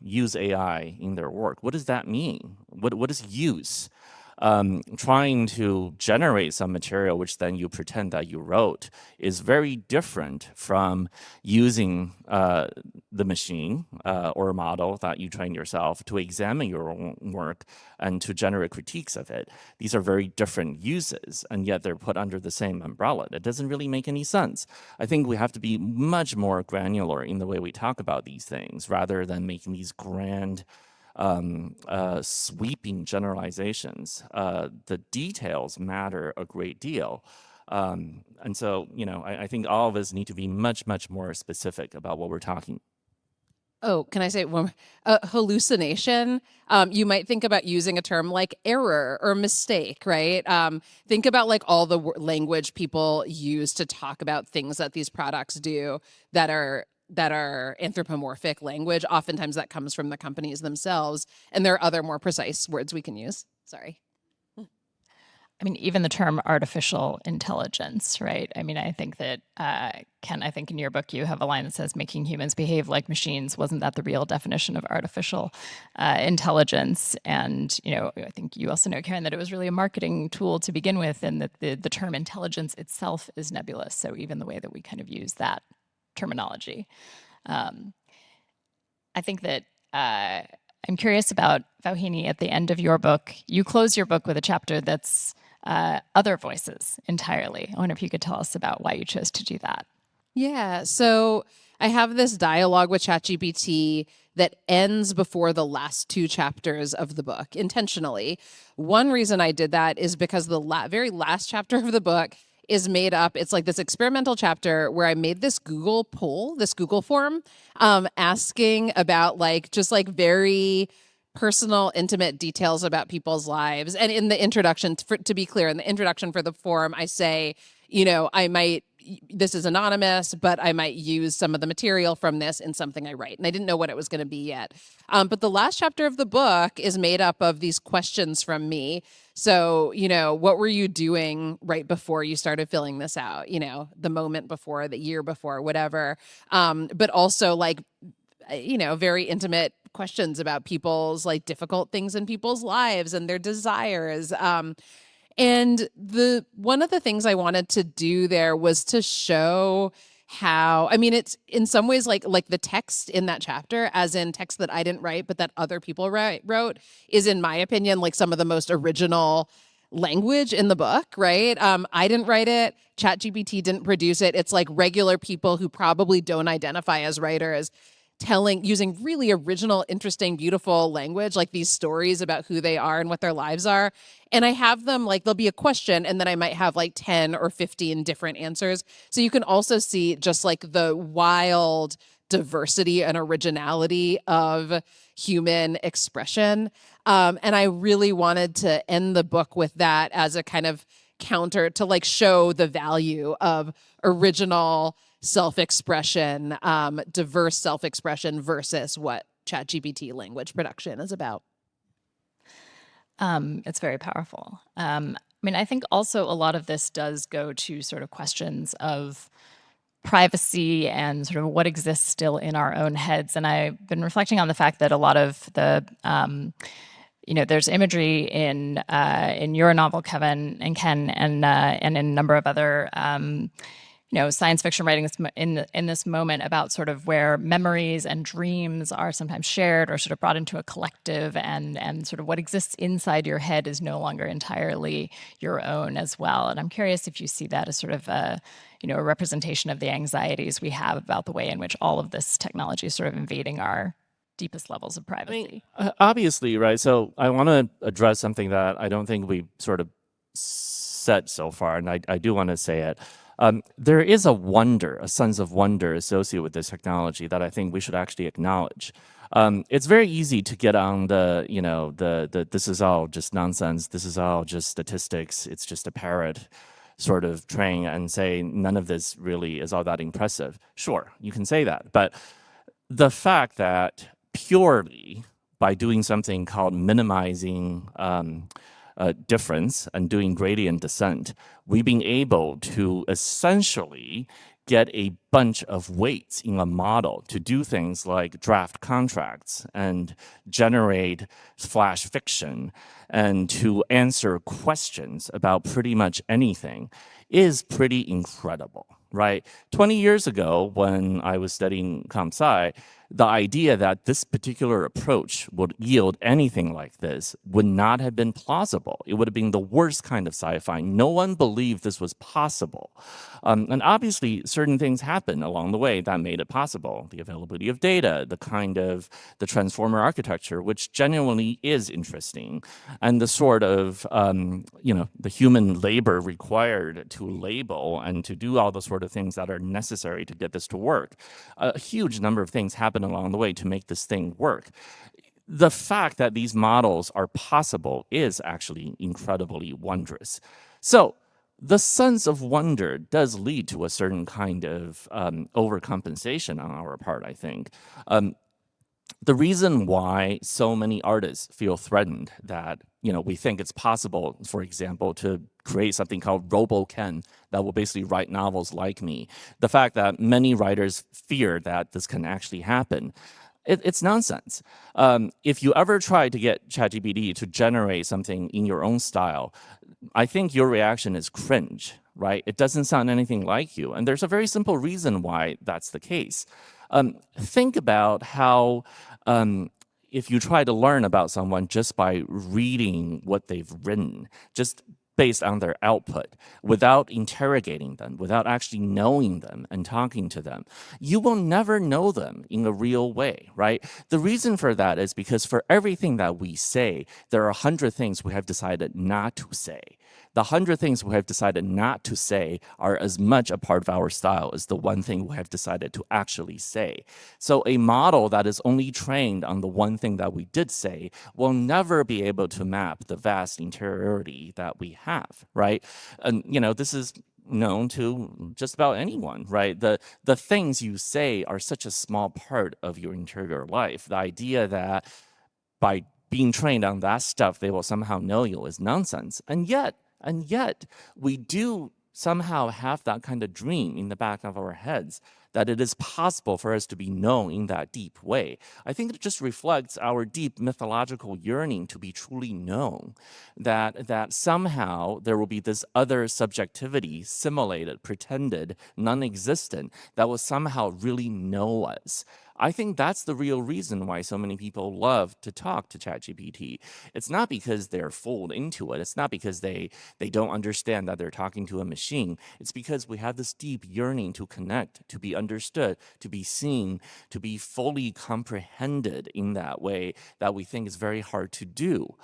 use AI in their work. What does that mean? What is use? Trying to generate some material which then you pretend that you wrote is very different from using the machine or a model that you train yourself to examine your own work and to generate critiques of it. These are very different uses, and yet they're put under the same umbrella. That doesn't really make any sense. I think we have to be much more granular in the way we talk about these things rather than making these grand sweeping generalizations. The details matter a great deal. And so, I think all of us need to be much, much more specific about what we're talking. Oh, can I say one? Hallucination. You might think about using a term like error or mistake, right? Think about like all the language people use to talk about things that these products do that are anthropomorphic language. Oftentimes that comes from the companies themselves. And there are other more precise words we can use. Sorry. I mean, even the term artificial intelligence, right? I mean, I think that, Ken, I think in your book you have a line that says making humans behave like machines. Wasn't that the real definition of artificial intelligence? And, I think you also know, Karen, that it was really a marketing tool to begin with, and that the term intelligence itself is nebulous. So even the way that we kind of use that terminology. I think that I'm curious about, Vauhini, at the end of your book, you close your book with a chapter that's other voices entirely. I wonder if you could tell us about why you chose to do that. Yeah. So I have this dialogue with ChatGPT that ends before the last two chapters of the book intentionally. One reason I did that is because the very last chapter of the book is made up. It's like this experimental chapter where I made this Google poll, this Google form, asking about just very personal, intimate details about people's lives. And in the introduction, to be clear, in the introduction for the form, I say, this is anonymous, but I might use some of the material from this in something I write. And I didn't know what it was going to be yet. But the last chapter of the book is made up of these questions from me. So, what were you doing right before you started filling this out? The moment before, the year before, whatever. But also very intimate questions about people's difficult things in people's lives and their desires. And one of the things I wanted to do there was to show how, it's in some ways like the text in that chapter, as in text that I didn't write, but that other people wrote, is, in my opinion, some of the most original language in the book, right? I didn't write it. ChatGPT didn't produce it. It's regular people who probably don't identify as writers using really original, interesting, beautiful language, these stories about who they are and what their lives are. And I have them, there'll be a question, and then I might have 10 or 15 different answers. So you can also see just the wild diversity and originality of human expression. And I really wanted to end the book with that as a kind of counter to show the value of original self-expression, diverse self-expression versus what ChatGPT language production is about. It's very powerful. I think also a lot of this does go to sort of questions of privacy and sort of what exists still in our own heads. And I've been reflecting on the fact that a lot of the there's imagery in your novel, Kevin and Ken, and in a number of other science fiction writing in this moment about sort of where memories and dreams are sometimes shared or sort of brought into a collective, and sort of what exists inside your head is no longer entirely your own as well. And I'm curious if you see that as sort of a representation of the anxieties we have about the way in which all of this technology is sort of invading our deepest levels of privacy. Obviously, right? So I want to address something that I don't think we've sort of said so far, and I do want to say it. There is a sense of wonder associated with this technology that I think we should actually acknowledge. It's very easy to get on the this is all just nonsense, this is all just statistics, it's just a parrot sort of train, and say none of this really is all that impressive. Sure, you can say that, but the fact that purely by doing something called minimizing difference and doing gradient descent, we've been able to essentially get a bunch of weights in a model to do things like draft contracts and generate flash fiction and to answer questions about pretty much anything is pretty incredible, right? 20 years ago, when I was studying comp sci, the idea that this particular approach would yield anything like this would not have been plausible. It would have been the worst kind of sci-fi. No one believed this was possible. And obviously, certain things happened along the way that made it possible. The availability of data, the transformer architecture, which genuinely is interesting, and the sort of, the human labor required to label and to do all the sort of things that are necessary to get this to work. A huge number of things happened along the way to make this thing work. The fact that these models are possible is actually incredibly wondrous. So the sense of wonder does lead to a certain kind of overcompensation on our part, I think. The reason why so many artists feel threatened that, we think it's possible, for example, to create something called Robo-Ken that will basically write novels like me. The fact that many writers fear that this can actually happen, it's nonsense. If you ever try to get ChatGPT to generate something in your own style, I think your reaction is cringe, right? It doesn't sound anything like you. And there's a very simple reason why that's the case. Think about how if you try to learn about someone just by reading what they've written, just based on their output, without interrogating them, without actually knowing them and talking to them, you will never know them in a real way, right? The reason for that is because for everything that we say, there are 100 things we have decided not to say. The 100 things we have decided not to say are as much a part of our style as the one thing we have decided to actually say. So a model that is only trained on the one thing that we did say will never be able to map the vast interiority that we have, right? And, this is known to just about anyone, right? The things you say are such a small part of your interior life. The idea that by being trained on that stuff, they will somehow know you is nonsense. And yet, we do somehow have that kind of dream in the back of our heads that it is possible for us to be known in that deep way. I think it just reflects our deep mythological yearning to be truly known, that somehow there will be this other subjectivity, simulated, pretended, non-existent, that will somehow really know us. I think that's the real reason why so many people love to talk to ChatGPT. It's not because they're fooled into it. It's not because they don't understand that they're talking to a machine. It's because we have this deep yearning to connect, to be understood, to be seen, to be fully comprehended in that way that we think is very hard to do.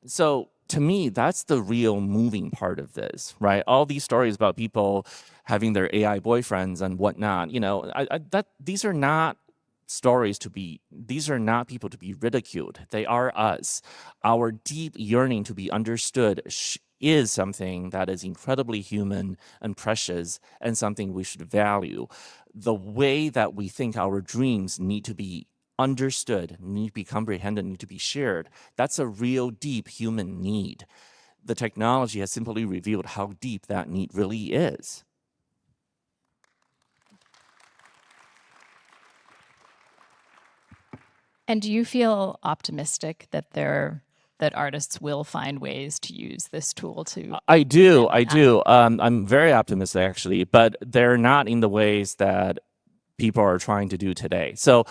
So to me, that's the real moving part of this, right? All these stories about people having their AI boyfriends and whatnot, these are not stories to be, these are not people to be ridiculed. They are us. Our deep yearning to be understood is something that is incredibly human and precious and something we should value. The way that we think our dreams need to be understood, need to be comprehended, need to be shared, that's a real deep human need. The technology has simply revealed how deep that need really is. And do you feel optimistic that that artists will find ways to use this tool to? I do. I'm very optimistic, actually, but they're not in the ways that people are trying to do today. So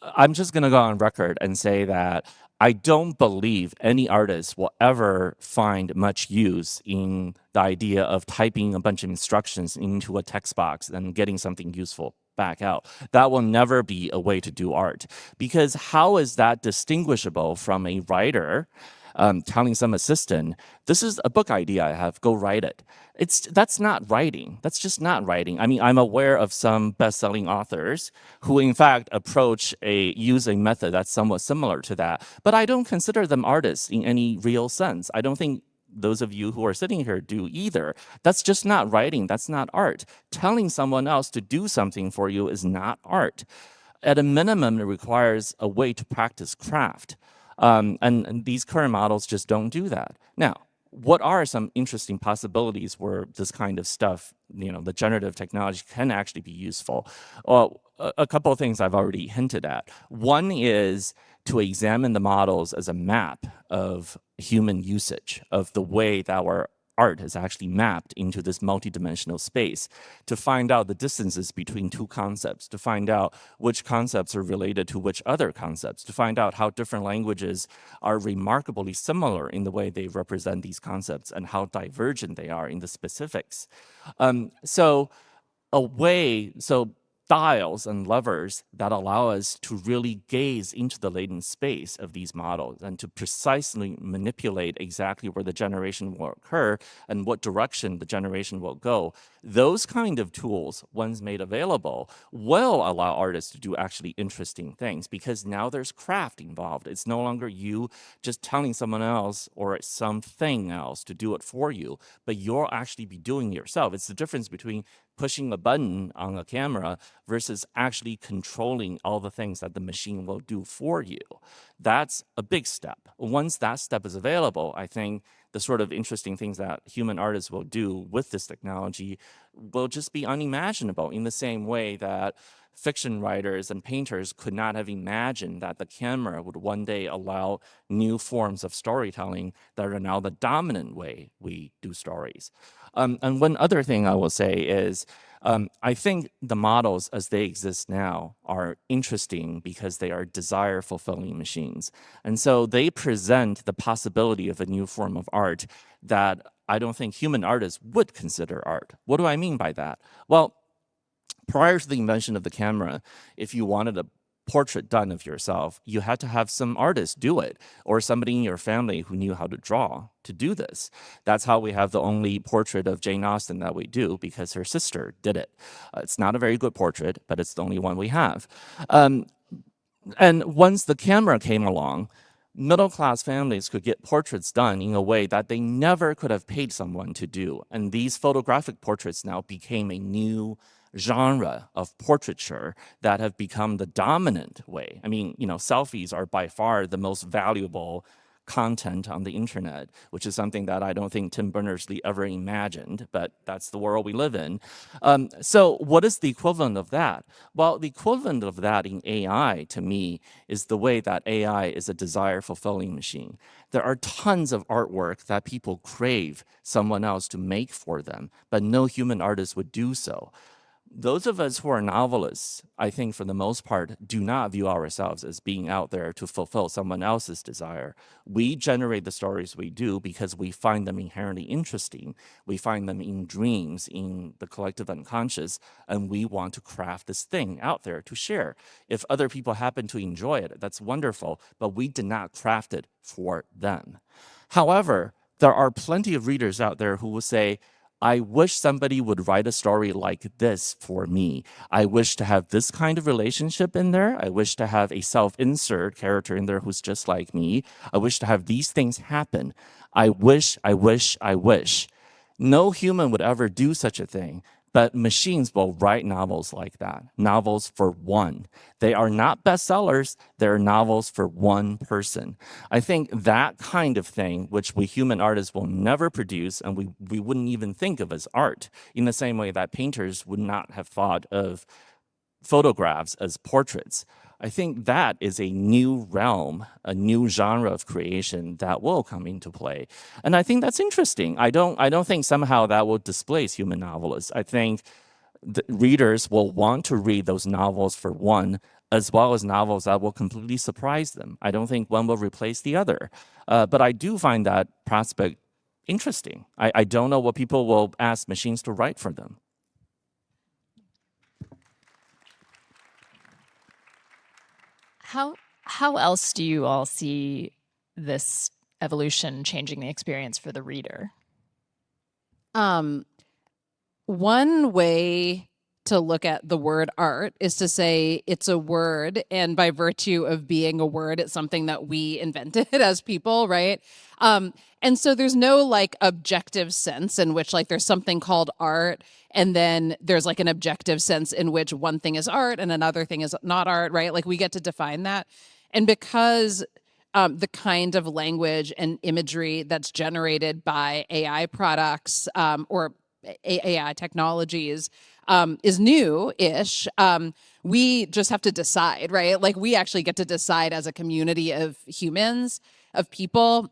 I'm just going to go on record and say that I don't believe any artist will ever find much use in the idea of typing a bunch of instructions into a text box and getting something useful back out. That will never be a way to do art, because how is that distinguishable from a writer telling some assistant, this is a book idea I have, go write it. That's not writing. That's just not writing. I mean, I'm aware of some best-selling authors who, in fact, use a method that's somewhat similar to that. But I don't consider them artists in any real sense. I don't think those of you who are sitting here do either. That's just not writing. That's not art. Telling someone else to do something for you is not art. At a minimum, it requires a way to practice craft. And these current models just don't do that. Now, what are some interesting possibilities where this kind of stuff, the generative technology can actually be useful? Well, a couple of things I've already hinted at. One is to examine the models as a map of human usage, of the way that our art is actually mapped into this multidimensional space, to find out the distances between two concepts, to find out which concepts are related to which other concepts, to find out how different languages are remarkably similar in the way they represent these concepts and how divergent they are in the specifics. So styles and levers that allow us to really gaze into the latent space of these models and to precisely manipulate exactly where the generation will occur and what direction the generation will go. Those kind of tools, once made available, will allow artists to do actually interesting things, because now there's craft involved. It's no longer you just telling someone else or something else to do it for you, but you'll actually be doing it yourself. It's the difference between pushing a button on a camera versus actually controlling all the things that the machine will do for you. That's a big step. Once that step is available, I think the sort of interesting things that human artists will do with this technology will just be unimaginable, in the same way that fiction writers and painters could not have imagined that the camera would one day allow new forms of storytelling that are now the dominant way we do stories. And one other thing I will say is, I think the models as they exist now are interesting because they are desire-fulfilling machines. And so they present the possibility of a new form of art that I don't think human artists would consider art. What do I mean by that? Well, prior to the invention of the camera, if you wanted a portrait done of yourself, you had to have some artist do it, or somebody in your family who knew how to draw to do this. That's how we have the only portrait of Jane Austen that we do, because her sister did it. It's not a very good portrait, but it's the only one we have. And once the camera came along, middle-class families could get portraits done in a way that they never could have paid someone to do. And these photographic portraits now became a new genre of portraiture that have become the dominant way. I mean, selfies are by far the most valuable content on the internet, which is something that I don't think Tim Berners-Lee ever imagined, but that's the world we live in. So what is the equivalent of that? Well, the equivalent of that in AI, to me, is the way that AI is a desire-fulfilling machine. There are tons of artwork that people crave someone else to make for them, but no human artist would do so. Those of us who are novelists, I think for the most part, do not view ourselves as being out there to fulfill someone else's desire. We generate the stories we do because we find them inherently interesting. We find them in dreams, in the collective unconscious, and we want to craft this thing out there to share. If other people happen to enjoy it, that's wonderful, but we did not craft it for them. However, there are plenty of readers out there who will say, I wish somebody would write a story like this for me. I wish to have this kind of relationship in there. I wish to have a self-insert character in there who's just like me. I wish to have these things happen. I wish. No human would ever do such a thing. But machines will write novels like that, novels for one. They are not bestsellers, they're novels for one person. I think that kind of thing, which we human artists will never produce and we wouldn't even think of as art, in the same way that painters would not have thought of photographs as portraits. I think that is a new realm, a new genre of creation that will come into play. And I think that's interesting. I don't think somehow that will displace human novelists. I think the readers will want to read those novels for one, as well as novels that will completely surprise them. I don't think one will replace the other. But I do find that prospect interesting. I don't know what people will ask machines to write for them. How else do you all see this evolution changing the experience for the reader? One way to look at the word art is to say it's a word, and by virtue of being a word, it's something that we invented as people, right? And so there's no like objective sense in which like there's something called art, and then there's like an objective sense in which one thing is art and another thing is not art, right? Like we get to define that. And because the kind of language and imagery that's generated by AI products or AI technologies is new-ish, we just have to decide, right? Like we actually get to decide as a community of humans, of people,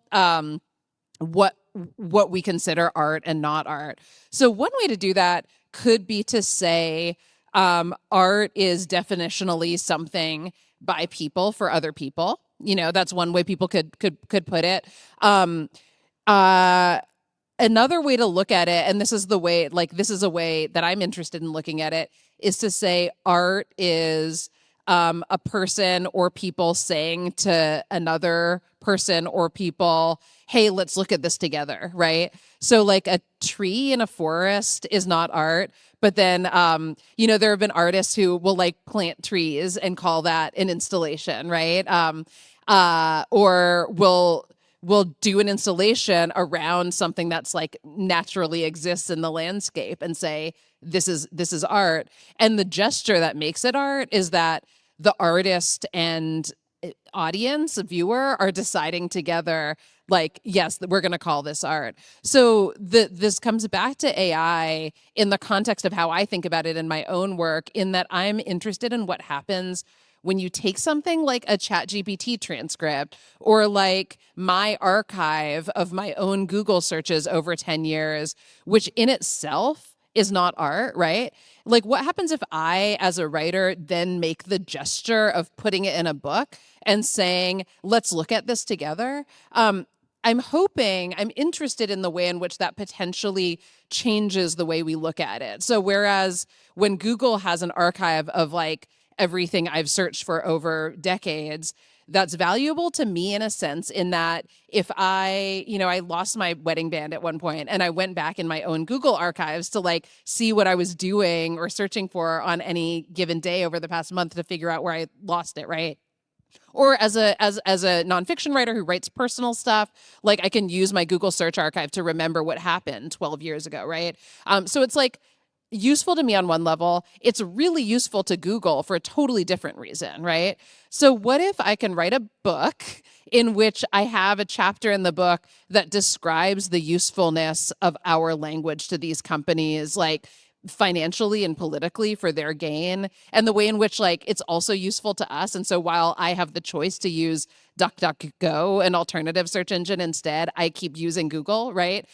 what we consider art and not art. So one way to do that could be to say art is definitionally something by people for other people. You know, that's one way people could put it. Another way to look at it, and this is a way that I'm interested in looking at it, is to say art is a person or people saying to another person or people, hey, let's look at this together, right? So like a tree in a forest is not art, but then, there have been artists who will like plant trees and call that an installation, right? Or will do an installation around something that's like naturally exists in the landscape and say, this is art. And the gesture that makes it art is that the artist and audience, viewer, are deciding together, like, yes, we're going to call this art. So this comes back to AI in the context of how I think about it in my own work, in that I'm interested in what happens when you take something like a ChatGPT transcript or like my archive of my own Google searches over 10 years, which in itself is not art, right? Like what happens if I, as a writer, then make the gesture of putting it in a book and saying, let's look at this together? I'm interested in the way in which that potentially changes the way we look at it. So whereas when Google has an archive of like everything I've searched for over decades, that's valuable to me in a sense, in that if I lost my wedding band at one point and I went back in my own Google archives to like see what I was doing or searching for on any given day over the past month to figure out where I lost it, right? Or as a nonfiction writer who writes personal stuff, like I can use my Google search archive to remember what happened 12 years ago, right? So it's like useful to me on one level. It's really useful to Google for a totally different reason, right? So what if I can write a book in which I have a chapter in the book that describes the usefulness of our language to these companies, like financially and politically for their gain, and the way in which like it's also useful to us. And so while I have the choice to use DuckDuckGo, an alternative search engine instead, I keep using Google, right?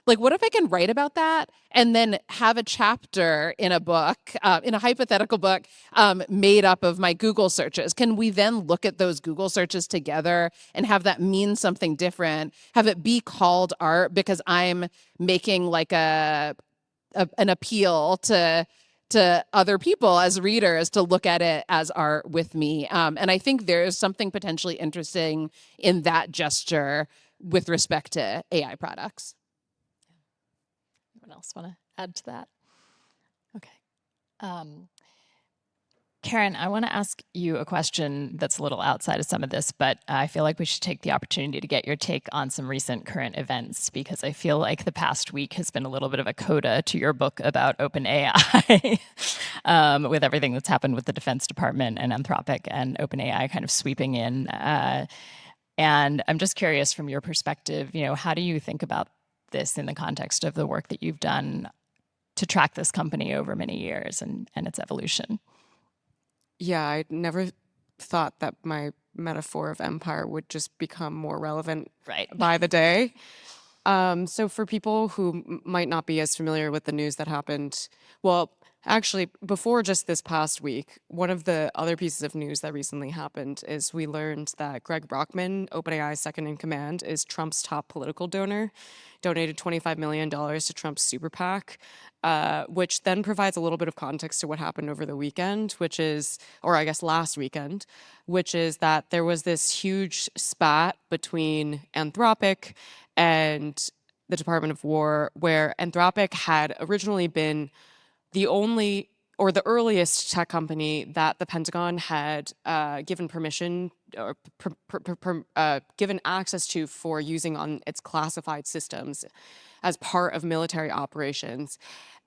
Like, what if I can write about that and then have a chapter in a book, in a hypothetical book, made up of my Google searches? Can we then look at those Google searches together and have that mean something different? Have it be called art because I'm making like an appeal to other people as readers to look at it as art with me. And I think there's something potentially interesting in that gesture with respect to AI products. Anyone else want to add to that? Okay. Karen, I want to ask you a question that's a little outside of some of this, but I feel like we should take the opportunity to get your take on some recent current events, because I feel like the past week has been a little bit of a coda to your book about OpenAI, with everything that's happened with the Defense Department and Anthropic and OpenAI kind of sweeping in. And I'm just curious, from your perspective, how do you think about this in the context of the work that you've done to track this company over many years and its evolution? Yeah, I never thought that my metaphor of empire would just become more relevant by the day. So for people who might not be as familiar with the news that happened, well, actually, before just this past week, one of the other pieces of news that recently happened is we learned that Greg Brockman, OpenAI's second in command, is Trump's top political donor, donated $25 million to Trump's super PAC, which then provides a little bit of context to what happened over the weekend, which is, or I guess last weekend, which is that there was this huge spat between Anthropic and the Department of War, where Anthropic had originally been the only or the earliest tech company that the Pentagon had given permission or given access to for using on its classified systems as part of military operations.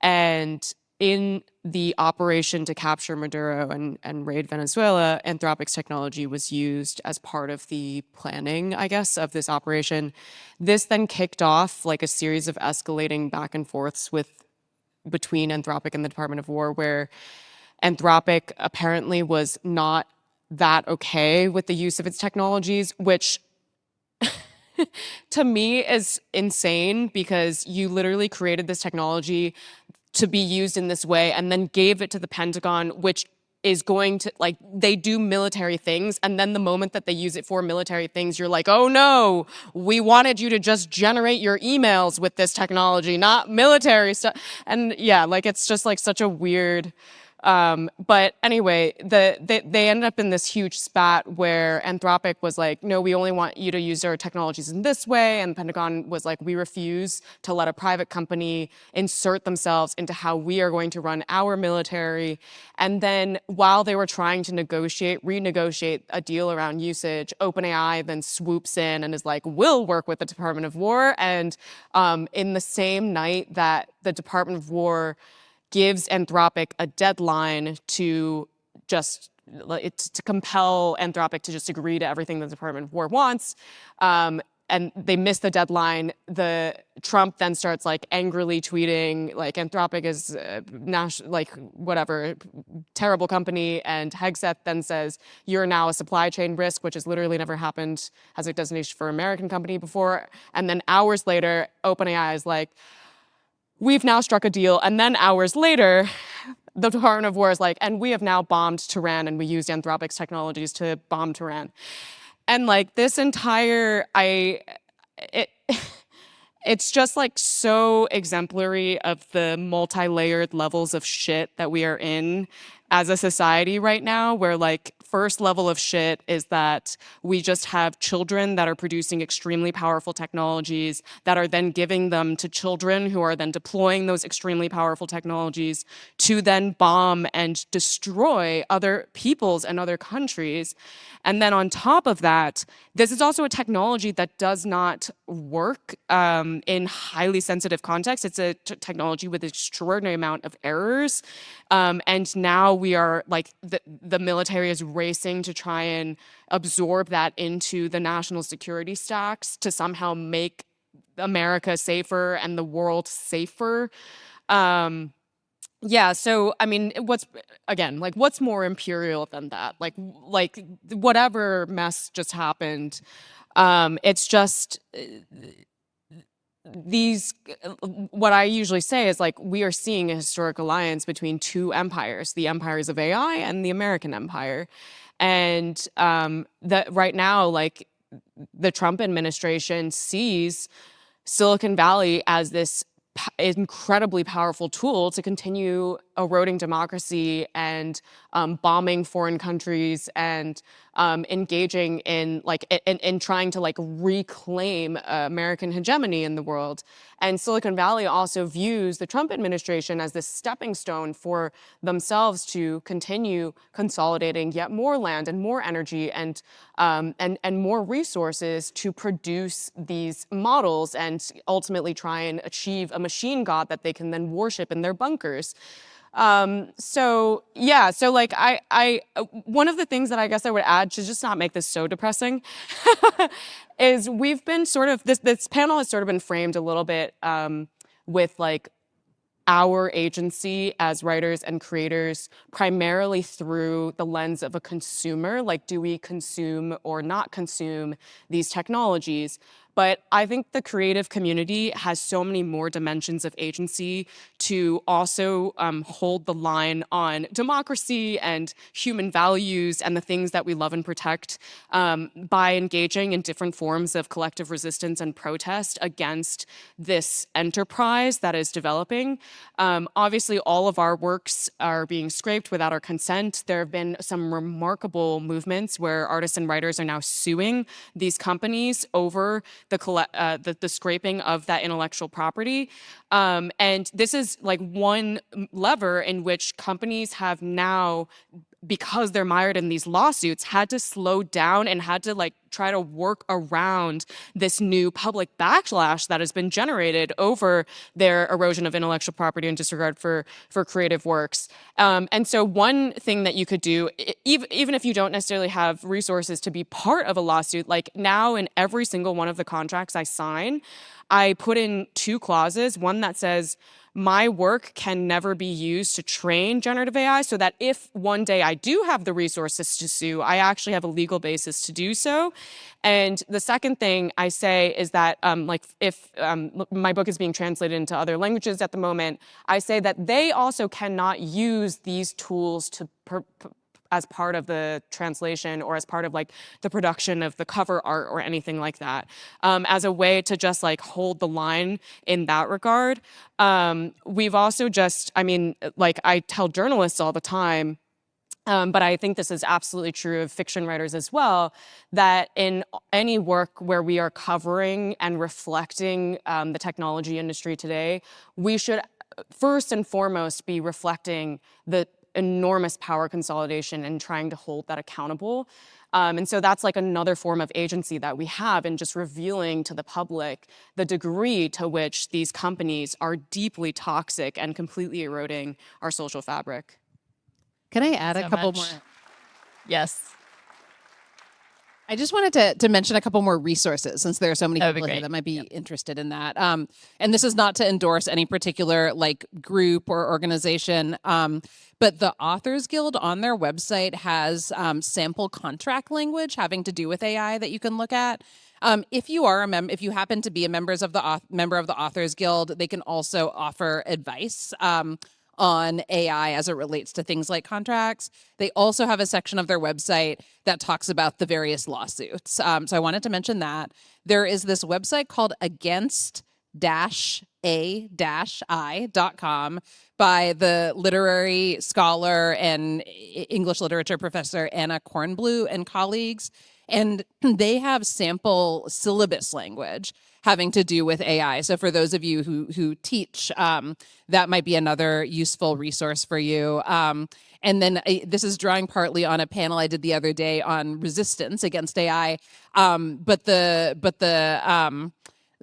And in the operation to capture Maduro and raid Venezuela, Anthropic's technology was used as part of the planning, I guess, of this operation. This then kicked off like a series of escalating back and forths between Anthropic and the Department of War, where Anthropic apparently was not that okay with the use of its technologies, which to me is insane, because you literally created this technology to be used in this way and then gave it to the Pentagon, which is going to, like, they do military things, and then the moment that they use it for military things, you're like, oh no, we wanted you to just generate your emails with this technology, not military stuff. And yeah, like, it's just like such a weird but anyway, they ended up in this huge spat where Anthropic was like, no, we only want you to use our technologies in this way. And the Pentagon was like, we refuse to let a private company insert themselves into how we are going to run our military. And then while they were trying to renegotiate a deal around usage, OpenAI then swoops in and is like, we'll work with the Department of War. And in the same night that the Department of War gives Anthropic a deadline to compel Anthropic to just agree to everything the Department of War wants, and they miss the deadline. Trump then starts like angrily tweeting like Anthropic is terrible company, and Hegseth then says you're now a supply chain risk, which has literally never happened as a designation for an American company before. And then hours later, OpenAI is like, we've now struck a deal. And then hours later, the Department of War is like, and we have now bombed Tehran, and we used Anthropic's technologies to bomb Tehran. And like this entire, it's just like so exemplary of the multi-layered levels of shit that we are in as a society right now, where like first level of shit is that we just have children that are producing extremely powerful technologies that are then giving them to children who are then deploying those extremely powerful technologies to then bomb and destroy other peoples and other countries. And then on top of that, this is also a technology that does not work in highly sensitive contexts. It's a technology with an extraordinary amount of errors. And now we are like, the military is racing to try and absorb that into the national security stacks to somehow make America safer and the world safer. Yeah, so I mean, what's more imperial than that? Like whatever mess just happened. It's just what I usually say is like, we are seeing a historic alliance between two empires, the empires of AI and the American empire. And that right now, like the Trump administration sees Silicon Valley as this incredibly powerful tool to continue eroding democracy and bombing foreign countries and engaging in trying to like reclaim American hegemony in the world. And Silicon Valley also views the Trump administration as this stepping stone for themselves to continue consolidating yet more land and more energy and more resources to produce these models and ultimately try and achieve a machine god that they can then worship in their bunkers. So like I one of the things that I guess I would add to just not make this so depressing is we've been sort of, this panel has sort of been framed a little bit with like our agency as writers and creators primarily through the lens of a consumer, like do we consume or not consume these technologies? But I think the creative community has so many more dimensions of agency to also hold the line on democracy and human values and the things that we love and protect by engaging in different forms of collective resistance and protest against this enterprise that is developing. Obviously, all of our works are being scraped without our consent. There have been some remarkable movements where artists and writers are now suing these companies over the scraping of that intellectual property. And this is like one lever in which companies have now, because they're mired in these lawsuits, had to slow down and had to like try to work around this new public backlash that has been generated over their erosion of intellectual property and disregard for creative works. And so one thing that you could do, even if you don't necessarily have resources to be part of a lawsuit, like now in every single one of the contracts I sign, I put in 2 clauses, one that says, my work can never be used to train generative AI, so that if one day I do have the resources to sue, I actually have a legal basis to do so. And the second thing I say is that, if my book is being translated into other languages at the moment, I say that they also cannot use these tools to as part of the translation or as part of like the production of the cover art or anything like that, as a way to just like hold the line in that regard. We've also just, I tell journalists all the time, but I think this is absolutely true of fiction writers as well, that in any work where we are covering and reflecting the technology industry today, we should first and foremost be reflecting the enormous power consolidation and trying to hold that accountable. And so that's like another form of agency that we have in just revealing to the public the degree to which these companies are deeply toxic and completely eroding our social fabric. Can I add a couple more? Yes. I just wanted to mention a couple more resources, since there are so many people here that might be interested in that. And this is not to endorse any particular like group or organization, but the Authors Guild on their website has sample contract language having to do with AI that you can look at. If you are if you happen to be a member of the Authors Guild, they can also offer advice on AI as it relates to things like contracts. They also have a section of their website that talks about the various lawsuits. So I wanted to mention that. There is this website called against-a-i.com by the literary scholar and English literature professor Anna Kornblue and colleagues. And they have sample syllabus language having to do with AI. So for those of you who teach, that might be another useful resource for you. And then this is drawing partly on a panel I did the other day on resistance against AI. But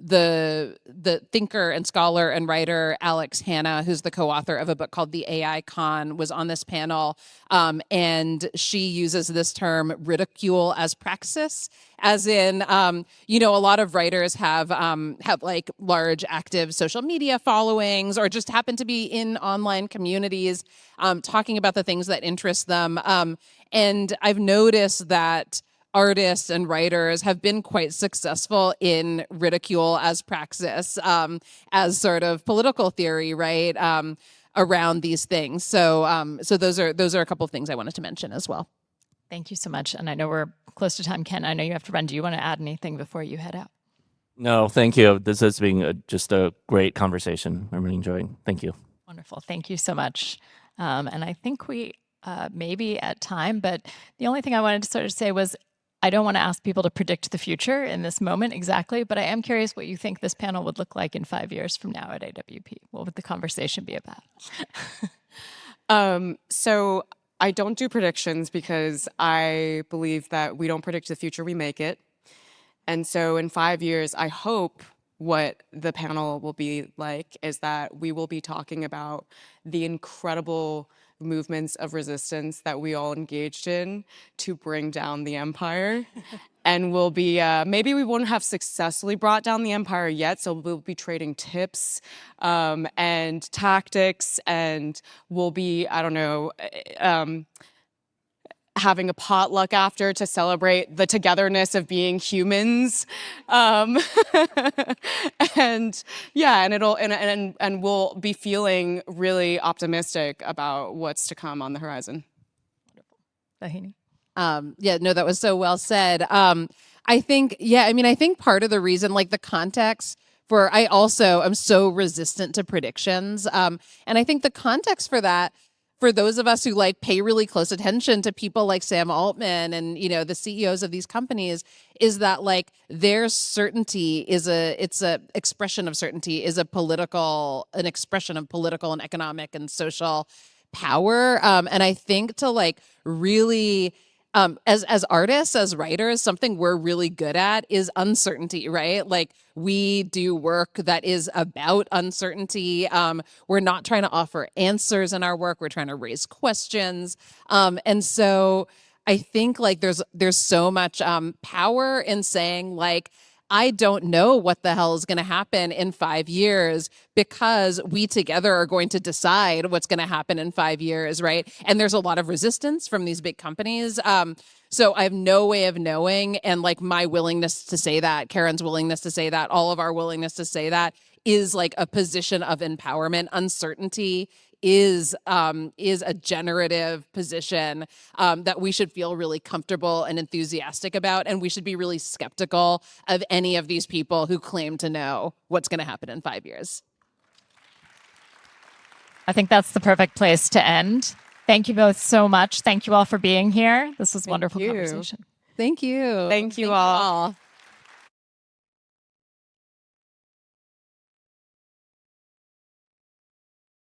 the thinker and scholar and writer Alex Hanna, who's the co-author of a book called The AI Con, was on this panel, and she uses this term ridicule as praxis, as in, a lot of writers have like large active social media followings or just happen to be in online communities talking about the things that interest them. And I've noticed that artists and writers have been quite successful in ridicule as praxis, as sort of political theory, right, around these things. So those are a couple of things I wanted to mention as well. Thank you so much. And I know we're close to time. Ken, I know you have to run. Do you want to add anything before you head out? No, thank you. This has been just a great conversation. I'm really enjoying. Thank you. Wonderful. Thank you so much. And I think we may be at time, but the only thing I wanted to sort of say was I don't want to ask people to predict the future in this moment exactly, but I am curious what you think this panel would look like in 5 years from now at AWP. What would the conversation be about? So I don't do predictions because I believe that we don't predict the future, we make it. And so in 5 years, I hope what the panel will be like is that we will be talking about the incredible movements of resistance that we all engaged in to bring down the empire. And we'll be, maybe we won't have successfully brought down the empire yet, so we'll be trading tips and tactics, and we'll be, having a potluck after to celebrate the togetherness of being humans. And we'll be feeling really optimistic about what's to come on the horizon. Vauhini? That was so well said. I think part of the reason, like the context for, I also am so resistant to predictions. And I think the context for that, for those of us who like pay really close attention to people like Sam Altman and, the CEOs of these companies, is that like their certainty is an expression of political and economic and social power. And I think to like really, as artists, as writers, something we're really good at is uncertainty, right? Like we do work that is about uncertainty. We're not trying to offer answers in our work. We're trying to raise questions. And so I think like there's so much power in saying like, I don't know what the hell is going to happen in 5 years because we together are going to decide what's going to happen in 5 years, right? And there's a lot of resistance from these big companies. So I have no way of knowing. And like my willingness to say that, Karen's willingness to say that, all of our willingness to say that is like a position of empowerment. Uncertainty is a generative position that we should feel really comfortable and enthusiastic about, and we should be really skeptical of any of these people who claim to know what's going to happen in 5 years. I think that's the perfect place to end. Thank you both so much. Thank you all for being here. This was a wonderful conversation. Thank you. Thank you all.